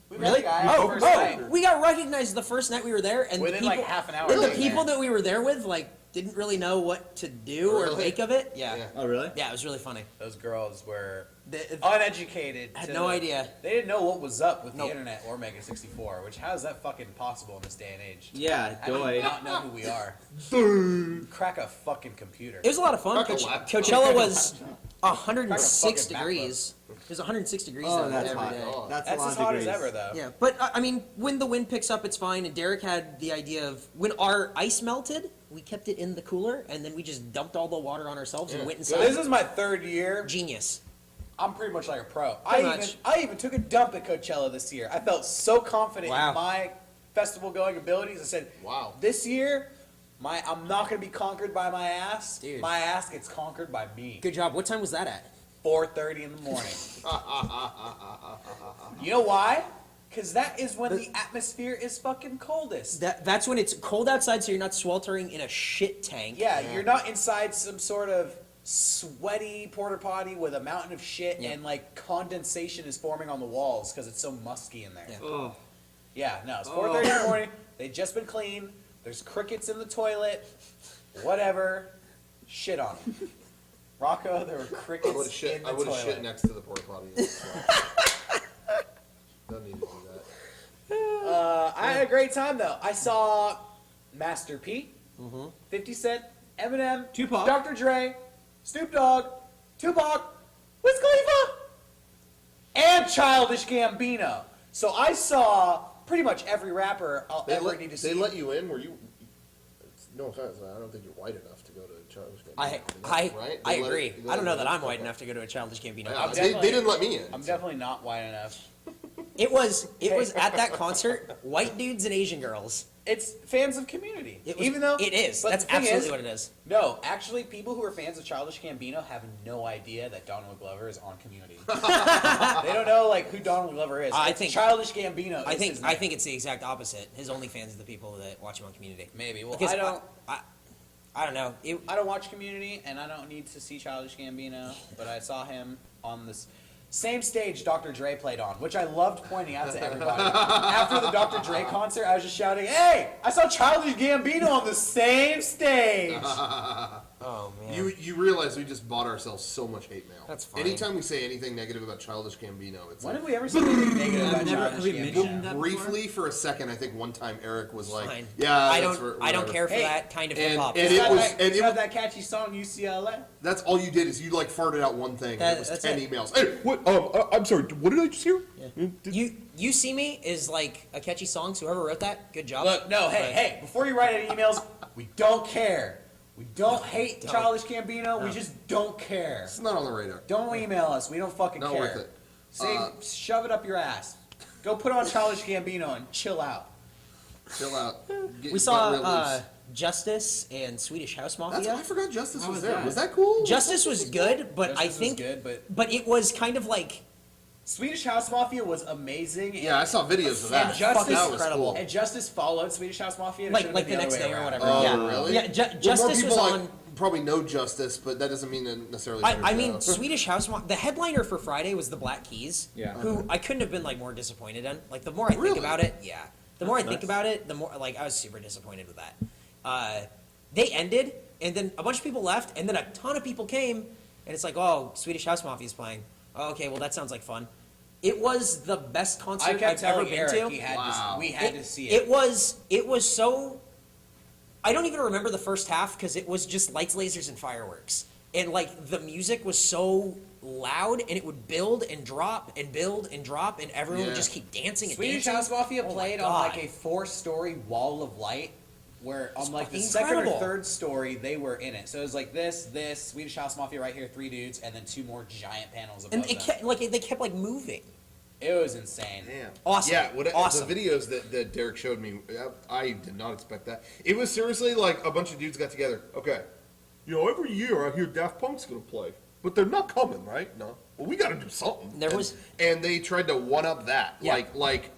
We Really? met a guy Oh, the first night. we got recognized the first night we were there, and Within the people, like half an hour. and the of being people there. that we were there with didn't really know what to do or Really? make of it. Yeah. Yeah. Oh, really? Yeah, it was really funny. Those girls were They- uneducated. Had to- no idea. They didn't know what was up with Nope. the internet or Mega64, which how is that fucking possible in this day and age? Yeah, How do you doy. not know who we are? Crack a fucking computer. It was a lot of fun. Fuck a laptop. Coachella was 106 Fucking degrees. It was 106 degrees Oh, out that's every hot. day. God. That's That's a lot as of hot degrees. as ever, though. Yeah, but I mean, when the wind picks up, it's fine. And Derek had the idea of when our ice melted, we kept it in the cooler, and then we just dumped all the water on ourselves and Yeah. went So inside. this is my third year. Genius. I'm pretty much like a pro. Pretty much. I even took a dump at Coachella this year. I felt so confident Wow. in my festival going abilities. I said, Wow. this year, I'm not going to be conquered by my ass. Dude. My ass gets conquered by me. Good job. What time was that at? 4:30 in the morning. You know why? Because that is when the atmosphere is fucking coldest. That's when it's cold outside, so you're not sweltering in a shit tank. Yeah, you're not inside some sort of sweaty porta potty with a mountain of shit Yeah. and like condensation is forming on the walls because it's so musky in there. Yeah. Oh. Yeah, no, it's 4:30 in the morning. They've just been cleaned. There's crickets in the toilet. Whatever. Shit on them. Rocco, there were I would crickets have shit. in the I would have toilet. shit next to the porta potty. Don't need to do that. I had a great time though. I saw Master P, 50 Cent, Eminem, Tupac. Dr. Dre, Snoop Dogg, Tupac, Wiz Khalifa, and Childish Gambino. So I saw pretty much every rapper I'll ever need to see. They let you in? Were you? No offense, I don't think you're white enough to go to Childish Gambino. Right? I They let agree. it- they I don't let know it that in? I'm white Okay. enough to go to a Childish Gambino Yeah, concert. they didn't let me in. I'm so. definitely not white enough. It was at that concert, white dudes and Asian girls. It's fans of Community. It was, Even though it is. but That's the thing absolutely is, what it is. No, actually, people who are fans of Childish Gambino have no idea that Donald Glover is on Community. They don't know like who Donald Glover is. I It's think- Childish Gambino. I is think his I name. think it's the exact opposite. His OnlyFans is the people that watch him on Community. maybe. Well, Because I don't know. I don't watch Community, and I don't need to see Childish Gambino. But I saw him on this same stage Dr. Dre played on, which I loved pointing out to everybody. After the Dr. Dre concert, I was just shouting, "Hey, I saw Childish Gambino on the same stage." Oh man. You realize we just bought ourselves so much hate mail. That's fine. Anytime we say anything negative about Childish Gambino, it's When like, have we ever said anything negative about I've never- have Childish we Gambino? mentioned that briefly for a second, I think one time Eric was like, Fine. "Yeah, I that's don't. for- I don't whatever." care for Hey, that kind of and- hip hop. and He's it got was- that, and he's it got was- that catchy song UCLA. That's all you did is you like farted out one thing. And it was That's 10 it. emails. Hey, what? I'm sorry. What did I just hear? You see me is like a catchy song. So whoever wrote that, good job. Look, no, hey, before you write any emails, we don't care. We don't hate Don't. Childish Gambino. We just don't care. It's not on the radar. Don't email us. We don't fucking Not care. worth it. Say, shove it up your ass. Go put on Childish Gambino and chill out. Chill out. Get We your butt real saw loose. Justice and Swedish House That's, Mafia. I forgot Justice How was was there. that? Was that cool? Justice was good, but I Justice was think, good, but it was kind of like Swedish House Mafia was amazing. Yeah, I saw videos of that. And Justice, that was incredible. cool. and Justice followed Swedish House Mafia. It should've like been the next other way day or around. whatever. Oh, yeah, really? yeah. Well, Justice more was people on. probably know Justice, but that doesn't mean it necessarily. I mean, better show. Swedish House Mafia. The headliner for Friday was the Black Keys. Yeah. Who I couldn't have been like more disappointed in. Like the more I Really? think about it, yeah. The more I That's think nice. about it, the more like I was super disappointed with that. They ended, and then a bunch of people left, and then a ton of people came, and it's like, oh, Swedish House Mafia is playing. Oh, okay, well that sounds like fun. It was the best concert I kept I've ever telling been Eric to. he had Wow. to, we had to see It was so. I don't even remember the first half because it was just lights, lasers, and fireworks, and like the music was so loud, and it would build and drop and build and drop, and everyone would Yeah. just keep dancing and Swedish dancing. House Mafia Oh my played on God. like a 4-story wall of light, where on like the fucking second or incredible. third story they were in it. So it was like this Swedish House Mafia right here, 3 dudes, and then 2 more giant panels above and them. it kept like they kept like moving. It was insane. Damn. Awesome. Yeah, Awesome. the videos that Derek showed me, I did not expect that. It was seriously like a bunch of dudes got together. Okay, every year I hear Daft Punk's gonna play, but they're not coming, right? No. Well, we got to do something. And they tried to one up that. Yeah. Like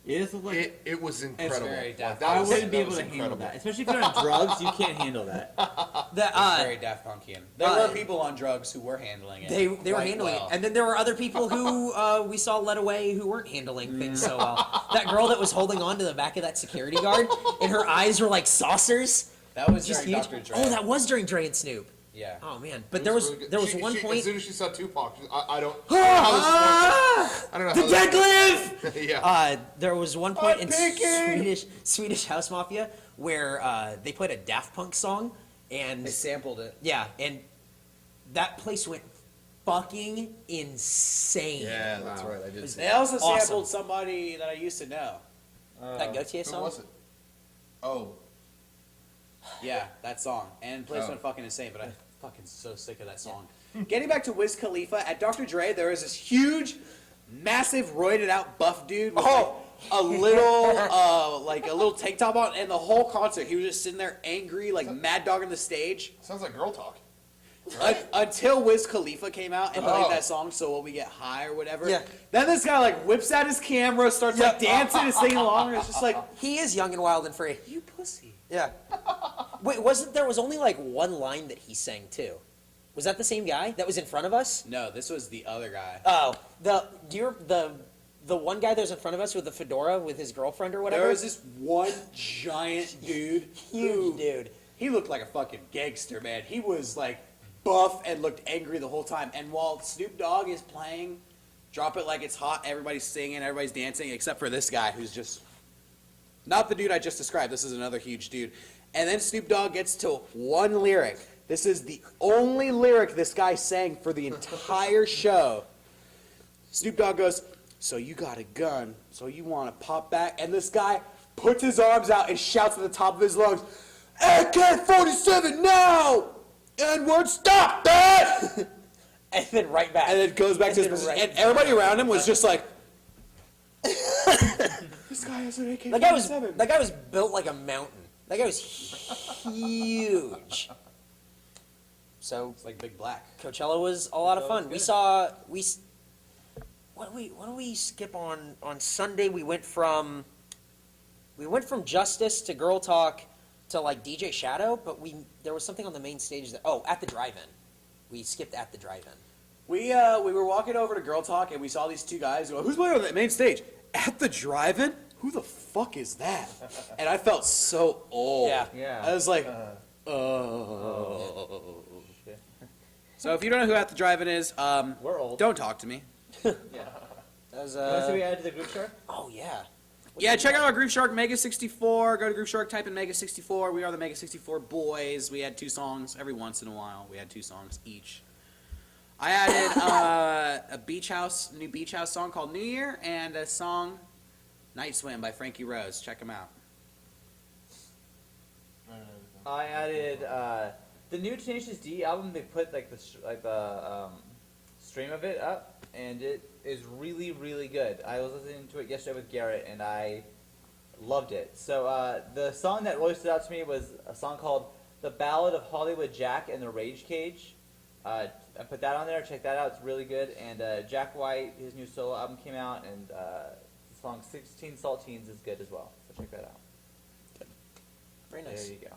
It just looked like it was incredible. very Like, Daft that I Punk. was- wouldn't be that able was to handle incredible. that, especially if you're on drugs. You can't handle that. The, It's very Daft Punkian. There uh, were people on drugs who were handling it. They were quite handling well. it, and then there were other people who we saw led away who weren't handling things so well. That girl that was holding on to the back of that security guard, and her eyes were like saucers. That was Just during huge. Dr. Dre. Oh, that was during Dre and Snoop. Yeah. Oh man, but there was really good. there was She- one she- As point. soon as she saw Tupac, I don't. Ah! I don't know The how dead that- live. Yeah. There was one point I'm in picking. Swedish House Mafia where they played a Daft Punk song, and They sampled it. yeah, and that place went fucking insane. Yeah, that's Wow. right. I did. See They also Awesome. sampled somebody that I used to know. That Gautier Who song. was it? Oh, Yeah, that song. And place Oh. went fucking insane, but I'm fucking so sick of that song. Getting back to Wiz Khalifa, at Dr. Dre, there was this huge, massive, roided out buff dude with like, a little tank top on, and the whole concert, he was just sitting there angry, like mad dog on the stage. sounds like girl talk. Until Wiz Khalifa came out and played Oh. that song, So What We Get High or whatever. Yeah. Then this guy like whips out his camera, starts like dancing and singing along, and it's just like, He is young and wild and free. you pussy. Yeah. Wait, was only like one line that he sang too. Was that the same guy that was in front of us? No, this was the other guy. Oh, the one guy that was in front of us with the fedora with his girlfriend or whatever? There was this one giant dude. Huge dude. He looked like a fucking gangster, man. He was like buff and looked angry the whole time. And while Snoop Dogg is playing Drop It Like It's Hot, everybody's singing, everybody's dancing, except for this guy who's just not the dude I just described. This is another huge dude. And then Snoop Dogg gets to one lyric. This is the only lyric this guy sang for the entire show. Snoop Dogg goes, "So you got a gun, so you want to pop back?" And this guy puts his arms out and shouts at the top of his lungs, "AK-47 now! N-word, stop that!" And then right back. And then goes back to his position. And everybody around him was just like, "This guy has an AK-47. That guy was built like a mountain. That guy was huge. So It's like Big Black. Coachella was a lot of fun. What do we skip on Sunday? We went from Justice to Girl Talk to like DJ Shadow, but there was something on the main stage at the drive-in. We skipped at the drive-in. We were walking over to Girl Talk and we saw these two guys go, "Who's playing on that main stage?" At the drive-in? Who the fuck is that? And I felt so old. Yeah. I was like, oh. So if you don't know who At the Drive-In is, We're old. don't talk to me. That was You want to see we added to the group chart? oh yeah. Yeah, check out our Groove Shark Mega64. Go to Groove Shark, type in Mega64. We are the Mega64 boys. We had 2 songs every once in a while. We had 2 songs each. I added a new Beach House song called New Year, and a song Night Swim by Frankie Rose. Check them out. I added the new Tenacious D album. They put like the stream of it up, and it is really, really good. I was listening to it yesterday with Garrett, and I loved it. So the song that really stood out to me was a song called "The Ballad of Hollywood Jack and the Rage Cage." I put that on there. Check that out. It's really good. And Jack White, his new solo album came out, and the song 16 Saltines is good as well. So check that out. Very nice. There you go.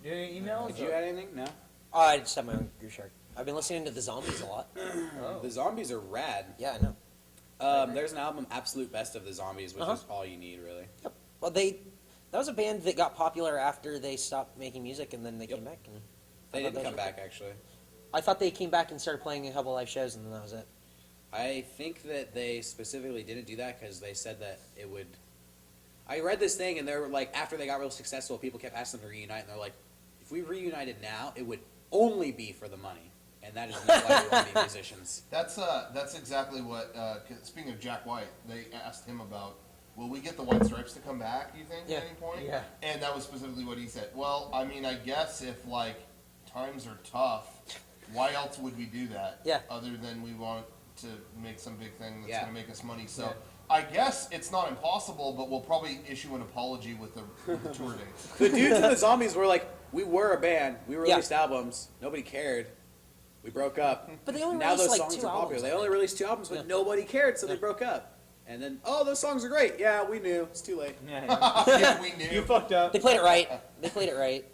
Do any emails? Did you add anything? No? I just have my own Groove Shark. I've been listening to the Zombies a lot. Oh. The Zombies are rad. Yeah, I know. There's an album, Absolute Best of the Zombies, which is all you need, really. Yep. Well, that was a band that got popular after they stopped making music, and then they came back. And They I thought didn't come were back, cool. actually. I thought they came back and started playing a couple live shows, and then that was it. I think that they specifically didn't do that because they said that it would... I read this thing, and they were like, after they got real successful, people kept asking them to reunite, and they're like, if we reunited now, it would only be for the money. And that is not why we want to be musicians. That's exactly what. Speaking of Jack White, they asked him about, will we get the White Stripes to come back? You think at any point? Yeah. And that was specifically what he said. Well, I mean, I guess if like times are tough, why else would we do that? Yeah. Other than we want to make some big thing that's Yeah. going to make us money. So I guess it's not impossible, but we'll probably issue an apology with the tour date. The dudes in the Zombies were like, we were a band, we released albums, nobody cared, we broke up. But they only now released, those like, songs 2 are popular. albums, They I only think. released 2 albums, but nobody cared, so they broke up. And then, oh, those songs are great. Yeah, we knew. It's too late. Yeah, we knew. You fucked up. They played it right.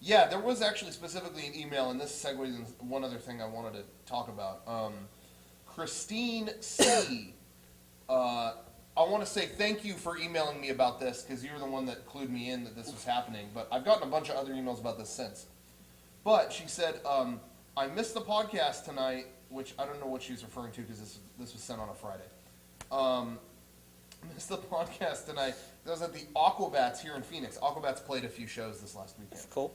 Yeah, there was actually specifically an email, and this segues into one other thing I wanted to talk about. Christine C. I want to say thank you for emailing me about this, because you were the one that clued me in that this was happening, but I've gotten a bunch of other emails about this since. But she said, I missed the podcast tonight, which I don't know what she was referring to, because this was sent on a Friday. Missed the podcast tonight. That was at the Aquabats here in Phoenix. Aquabats played a few shows this last weekend. Cool.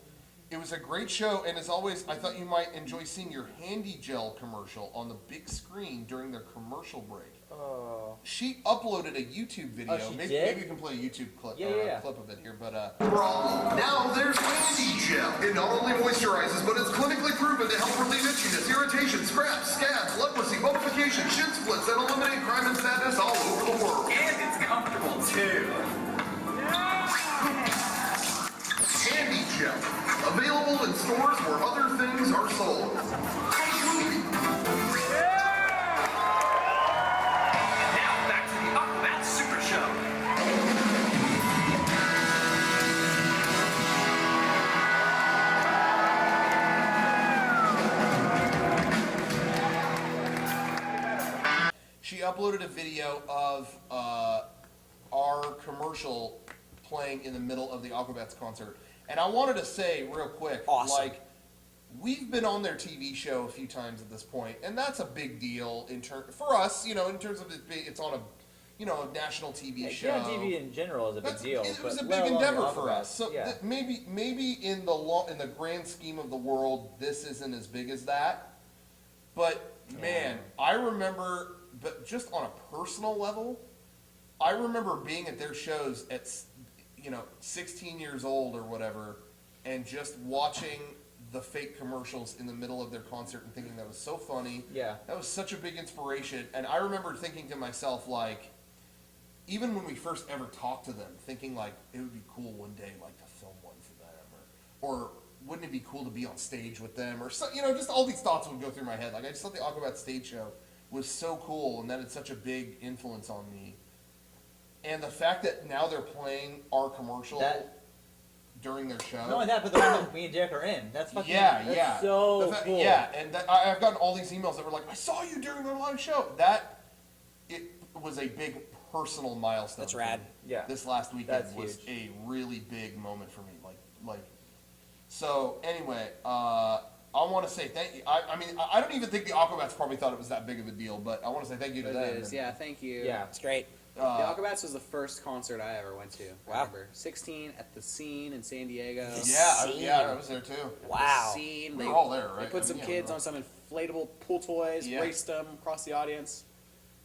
It was a great show, and as always, I thought you might enjoy seeing your Handy Gel commercial on the big screen during their commercial break. Oh. She uploaded a YouTube video. Oh, she maybe, did? maybe you can play a YouTube clip, Yeah. clip of it here, but problem. Now there's Handy Gel. It not only moisturizes, but it's clinically proven to help relieve itchiness, irritation, scraps, scabs, leprosy, mummification, shin splits, and eliminate crime and sadness all over the world. And it's comfortable too. Handy Gel. Available in stores where other things are sold. Now back to the Aquabat Super Show. uploaded a video of our commercial playing in the middle of the Aquabats concert. And I wanted to say real quick, Awesome. like, we've been on their TV show a few times at this point, and that's a big deal for us, in terms of it's on a, a national TV show. Yeah, TV in general is a big That's- deal. It was but a let big alone endeavor the for Aquabats. us. So yeah. maybe in the grand scheme of the world, this isn't as big as that. But man, I remember, but just on a personal level, I remember being at their shows at 16 years old or whatever, and just watching the fake commercials in the middle of their concert and thinking that was so funny. Yeah. That was such a big inspiration. And I remember thinking to myself, like, even when we first ever talked to them, thinking like it would be cool one day, like to film one for them, or wouldn't it be cool to be on stage with them, or so, just all these thoughts would go through my head. Like I just thought the Aquabats stage show was so cool, and that had such a big influence on me. And the fact that now they're playing our commercial during their show. Not only that, but the one that me and Derek are in. That's fucking. Yeah, that's yeah. So cool. Yeah, and I've gotten all these emails that were like, "I saw you during their live show." It was a big personal milestone. That's for rad. me. Yeah. This last weekend That's was huge. a really big moment for me. Like. So anyway, I want to say thank you. I don't even think the Aquabats probably thought it was that big of a deal, but I want to say thank you to It them. is, yeah, thank you. Yeah. It's great. The Aquabats was the first concert I ever went to. I Wow. remember 16 at the Scene in San Diego. Yeah, I was there too. Wow. The Scene. We They, were all there, they right? put some kids on some inflatable pool toys, Yeah. raced them across the audience.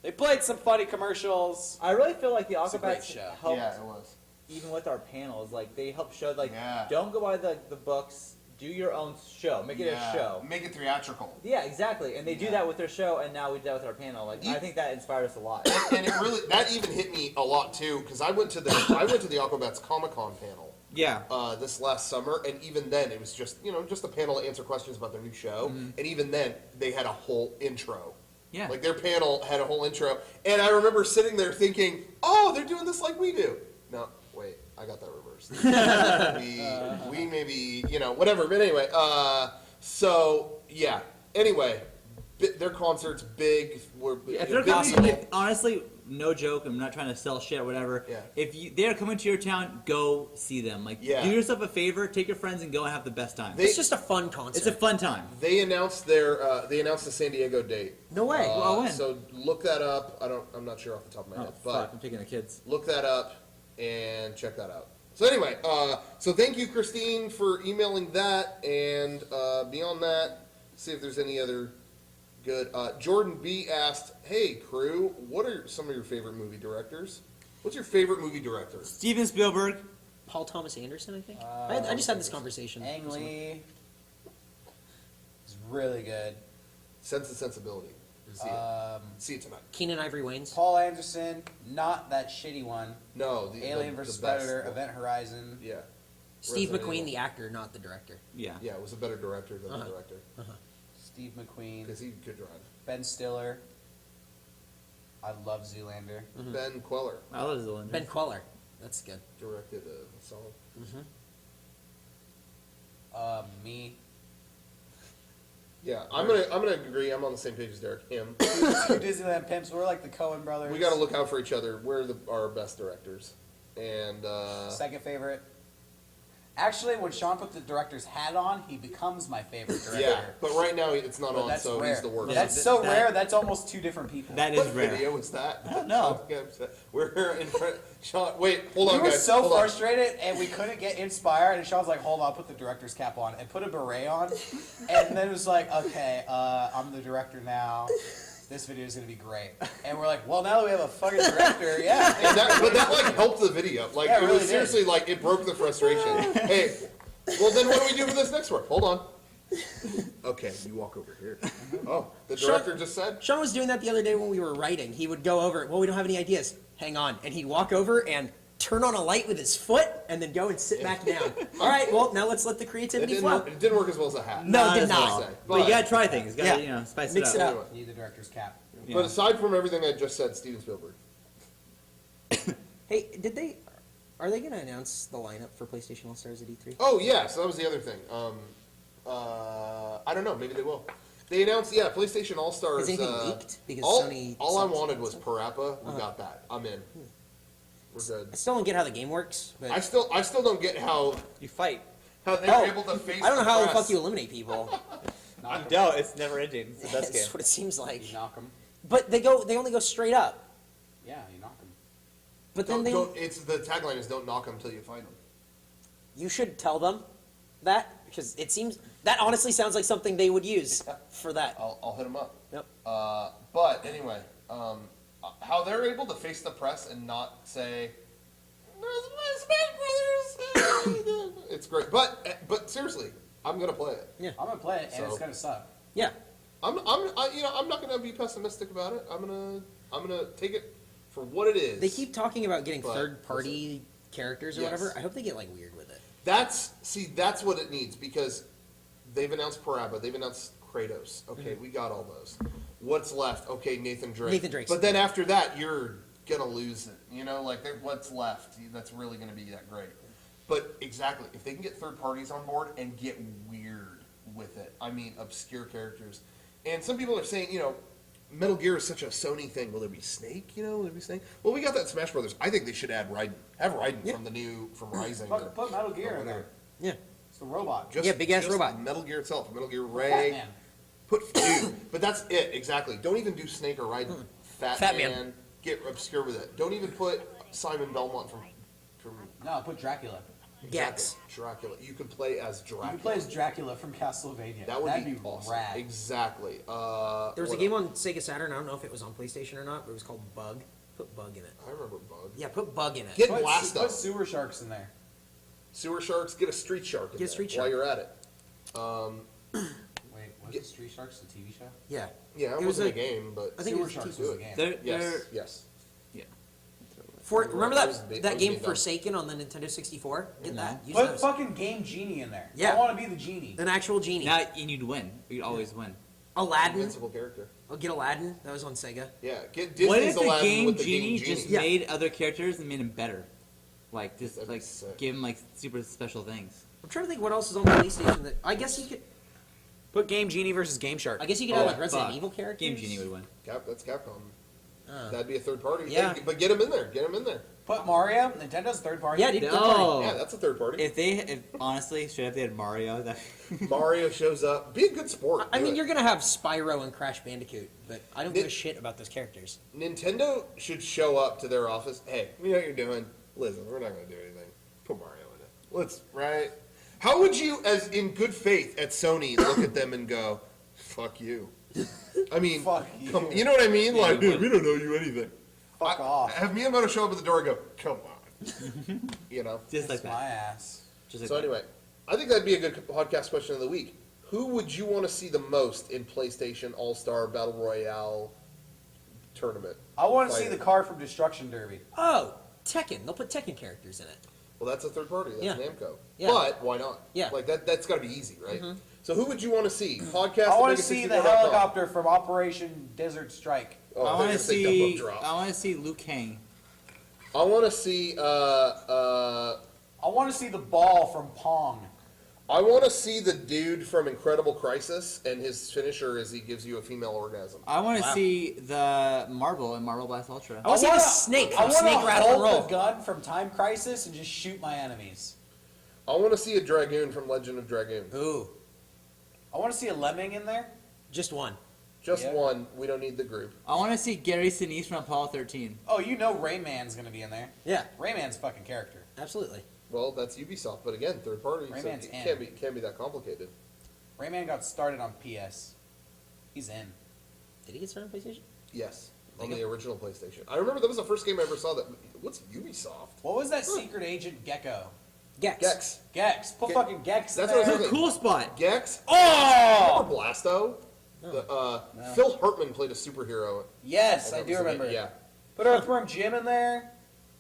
They played some funny commercials. I really feel like the It's a great Aquabats show. helped, Yeah, it was. even with our panels. Like they helped show, like, Yeah. don't go by the books. Do your own show. Make it a show. Make it theatrical. Yeah, exactly. And they do Yeah. that with their show, and now we do that with our panel. Like I think that inspired us a lot. And it really that even hit me a lot too, because I went to the Aquabats Comic-Con panel Yeah. this last summer, and even then it was just just a panel to answer questions about their new show, and even then they had a whole intro. Yeah. Like their panel had a whole intro, and I remember sitting there thinking, "Oh, they're doing this like we do." No, wait, I got that reversed. we maybe whatever, but anyway. So yeah. Anyway, their concert's big. If they're coming, honestly, no joke. I'm not trying to sell shit or whatever. Yeah. If they're coming to your town, go see them. Like, Yeah. do yourself a favor, take your friends, and go and have the best time. They- It's just a fun concert. It's a fun time. They announced the San Diego date. No way. Well, when? So look that up. I'm not sure off the top of my Oh, head, fuck! but I'm taking the kids. look that up and check that out. So anyway, so thank you, Christine, for emailing that, and beyond that, see if there's any other good. Jordan B asked, "Hey crew, what are some of your favorite movie directors? What's your favorite movie director?" Steven Spielberg. Paul Thomas Anderson, I think. I just had this conversation. Ang Lee is really good. Sense and Sensibility. See it. See it tonight. Keenan Ivory Wayans. Paul Anderson, not that shitty one. No, the Alien the vs. best Predator, one. Event Horizon. Yeah. Steve Resident McQueen, Evil. the actor, not the director. Yeah. Yeah, was a better director than the director Steve McQueen. because he could drive. Ben Stiller. I love Zoolander. Ben Queller I love Zoolander. Ben Queller. That's good. directed a song. Me. Yeah, I'm gonna agree. I'm on the same page as Derek. Him. Two Disneyland pimps. We're like the Coen brothers. We got to look out for each other. We're our best directors. And Second favorite. Actually, when Sean put the director's hat on, he becomes my favorite director. yeah, but right now it's not But on, that's so rare. he's the worst. That's so rare. That's almost two different people. That is What rare. video was that? I don't know. We're in front. Sean, wait, hold on, We were guys. so hold on. frustrated, and we couldn't get inspired. And Sean's like, "Hold on, I'll put the director's cap on," and put a beret on. And then it was like, "Okay, I'm the director now. This video is gonna be great." And we're like, "Well, now that we have a fucking director, yeah." And but that like helped the video. Like Yeah, it it really was did. seriously like it broke the frustration. Hey, well then what do we do for this next one? Hold on. Okay, you walk over here. Oh, the director just said. Sean was doing that the other day when we were writing. He would go over, well, we don't have any ideas. Hang on. And he'd walk over and turn on a light with his foot and then go and sit back down. All right, well, now let's let the It creativity didn't, flow. work, it didn't work as well as a hat. No, it did as not. well. Say. But you gotta try things. You gotta, Yeah. spice Mix it it up. up. Need the director's cap. Yeah. But aside from everything I just said, Steven Spielberg. Hey, are they going to announce the lineup for PlayStation All Stars at E3? Oh yeah, so that was the other thing. I don't know. Maybe they will. They announced, PlayStation All Stars. Has anything leaked? Because all, Sony all I stopped wanted saying was stuff. Parappa. We got that. I'm in. We're good. I still don't get how the game works, but I still don't get how You fight. they're able to face. I don't know the how the press. fuck you eliminate people. Knock 'em. No, it's never ending. It's the best That's game. what it seems like. You knock them. But they only go straight up. Yeah, you knock them. But then It's the tagline is "Don't knock them till you find them." you should tell them that because it seems that honestly sounds like something they would use for that. I'll hit them up. Yep. But anyway, how they're able to face the press and not say, "There's my Smash Brothers." It's great. But seriously, I'm gonna play it. I'm gonna play it, and So- it's gonna suck. Yeah. I'm not gonna be pessimistic about it. I'm gonna take it for what it is. They keep talking about getting But- third-party characters or Yes. whatever. I hope they get like weird with it. That's what it needs because they've announced Parappa, they've announced Kratos. Okay, we got all those. What's left? Okay, Nathan Drake. Nathan Drake's- But then after that, you're gonna lose it. You know, like what's left? That's really gonna be that great. But exactly, if they can get third parties on board and get weird with it, I mean, obscure characters. And some people are saying, Metal Gear is such a Sony thing. Will there be Snake? Will there be Snake? Well, we got that in Smash Brothers. I think they should add Raiden. Have Raiden from Rising. Put Metal Gear in there. Yeah. It's the robot. Yeah, big-ass just robot. Metal Gear itself. Metal Gear Fat Ray. Man. But that's it, exactly. Don't even do Snake or Raiden. Fat Man. Man. Get obscure with it. Don't even put Simon Belmont from No, put Dracula. Gex. Dracula. You could play as Dracula. You could play as Dracula from Castlevania. That would That'd be awesome. rad. Exactly. There was a game on Sega Saturn. I don't know if it was on PlayStation or not, but it was called Bug. Put Bug in it. I remember Bug. Yeah, put Bug in it. Get Put Blast Up. Sewer Sharks in there. Sewer Sharks. Get a Street Shark in Get a there Street while Shark. you're at it. Wait, was it Street Sharks, the TV show? Yeah. Yeah, it It was wasn't a a- game, but I think Sewer it was Sharks TV. was a game. yes. Remember I was that game being dumb. Forsaken on the Nintendo 64? Get that. Use Put those. fucking Game Genie in there. Yeah. I want to be the genie. An actual genie. Now, and you'd win. You'd always win. Aladdin. Invincible character. I'll get Aladdin. That was on Sega. Yeah, get Disney's What if the Aladdin game with the genie game just Genie. made other characters and made them better? Like, just That'd be like sick. give them like super special things. I'm trying to think what else is on the PlayStation that I guess you could. Put Game Genie versus Game Shark. I guess you could have Oh, like Resident fuck. Evil characters. Game Genie would win. That's Capcom. Oh. That'd be a third party. Yeah. But get them in there. Get them in there. Put Mario. Nintendo's third party. Yeah, dude. Oh, Yeah, that's a third party. if honestly, straight up they had Mario, that Mario shows up. Be a good sport. I Do mean, it. you're gonna have Spyro and Crash Bandicoot, but I don't give a Nick- shit about those characters. Nintendo should show up to their office. Hey, you know what you're doing. Listen, we're not going to do anything. Put Mario in it. Right? How would you, as in good faith at Sony, look at them and go, "Fuck you"? I mean, Fuck you. you know what I mean? Like, you would. we don't know you anything. Fuck off. Have Miyamoto show up at the door and go, "Come on," you know. just like Kiss my that. ass. Just like So that. anyway, I think that'd be a good podcast question of the week. Who would you want to see the most in PlayStation All-Star Battle Royale tournament? I want to see Fighter. the car from Destruction Derby. Oh, Tekken. They'll put Tekken characters in it. Well, that's a third party. That's Yeah. Namco. Yeah. But why not? Yeah. Like that's got to be easy, right? So who would you want to see? Podcast. I at want to see the Mega64.com. helicopter from Operation Desert Strike. Oh, I thought you want were to gonna say see. Dumbo Drop. I want to see Liu Kang. I want to see. I want to see the ball from Pong. I want to see the dude from Incredible Crisis, and his finisher is he gives you a female orgasm. I want to Wow. see the Marble in Marble Blast Ultra. I want to see the snake from Snake wanna Rattle and hold Roll. the gun from Time Crisis and just shoot my enemies. I want to see a dragoon from Legend of Dragoon. Ooh, I want to see a lemming in there. just one. Just Yeah. one. We don't need the group. I want to see Gary Sinise from Apollo 13. Oh, you know Rayman's gonna be in there. Yeah, Rayman's fucking character. absolutely. Well, that's Ubisoft, but again, third party. So Rayman's it in. can't be that complicated. Rayman got started on PS. He's in. Did he get started on PlayStation? Yes, on Think the original PlayStation. I remember that was the first game I ever saw. That what's Ubisoft? What was that secret agent Gecko? Gex. Gex. Gex. Put Ge- fucking Gex That's there. what I was Ooh, thinking. cool spot. Gex. Oh! Remember Blasto? The, Phil Hartman played a superhero. Yes, That I was do the game. remember. Yeah. Put Earthworm Jim in there.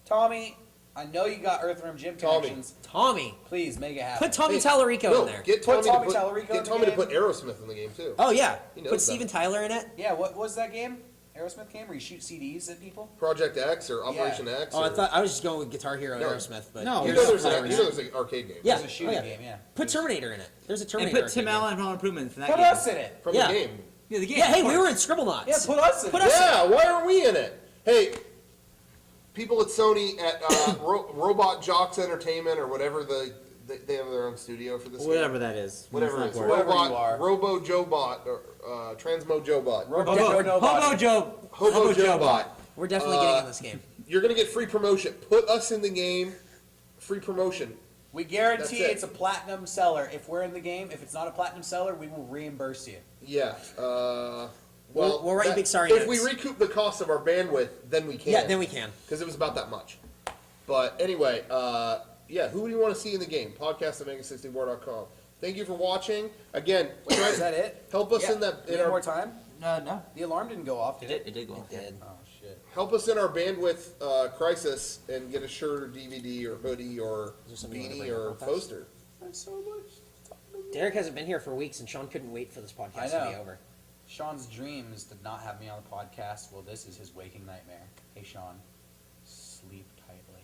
Tommy, I know you got Earthworm Jim Tommy. connections. Tommy. Please make it happen. Put Tommy Hey, Tallarico No, in there. get Put Tommy, Tommy to put, Tallarico in get the Tommy to game. put Aerosmith in the game too. Oh yeah, He knows put that. Steven Tyler in it. Yeah, what was that game? Aerosmith game where you shoot CDs at people? Project X or Operation X. Oh, I or- thought I was just going with Guitar Hero No. Aerosmith, but No, You Here's know there's Operation an arcade game. yeah, It was a shooting oh, game, yeah. Put Terminator in it. There's a And Terminator. put arcade Tim game. Allen and Home Improvement in that Put game. us in it. From Yeah. the game. Yeah, the game. Yeah, hey, of we course. were in Scribblenauts. Yeah, put us in Put it. us- Yeah, why are we in it? Hey, people at Sony at Robot Jocks Entertainment or whatever they have their own studio for this. Whatever game. that is. Whatever it It's is. not work. Whoever you are. Robo Jobot or Transmo Jobot. Robo Hobo, Nobody. Hobo Joe. Hobo Jobot. We're definitely getting in this game. You're gonna get free promotion. Put us in the game. Free promotion. We guarantee That's it. it's a platinum seller. If we're in the game, if it's not a platinum seller, we will reimburse you. Yeah. We'll write big sorry If we notes. recoup the cost of our bandwidth, then we can. Yeah, then we can. Because it was about that much. But anyway, yeah, who do you want to see in the game? Podcast at Mega64.com. Thank you for watching. Again, Is that it? help us Yeah. in that in One our more time? No. The alarm didn't go off, did it? It did go off. Did. Oh, shit. help us in our bandwidth crisis and get a shirt or DVD or hoodie or Is there something you wanna beanie bring up or with us? poster. Thanks so much. Derek hasn't been here for weeks, and Sean couldn't wait for this I podcast to be know. over. Sean's dream is to not have me on the podcast. Well, this is his waking nightmare. Hey, Sean, sleep tightly.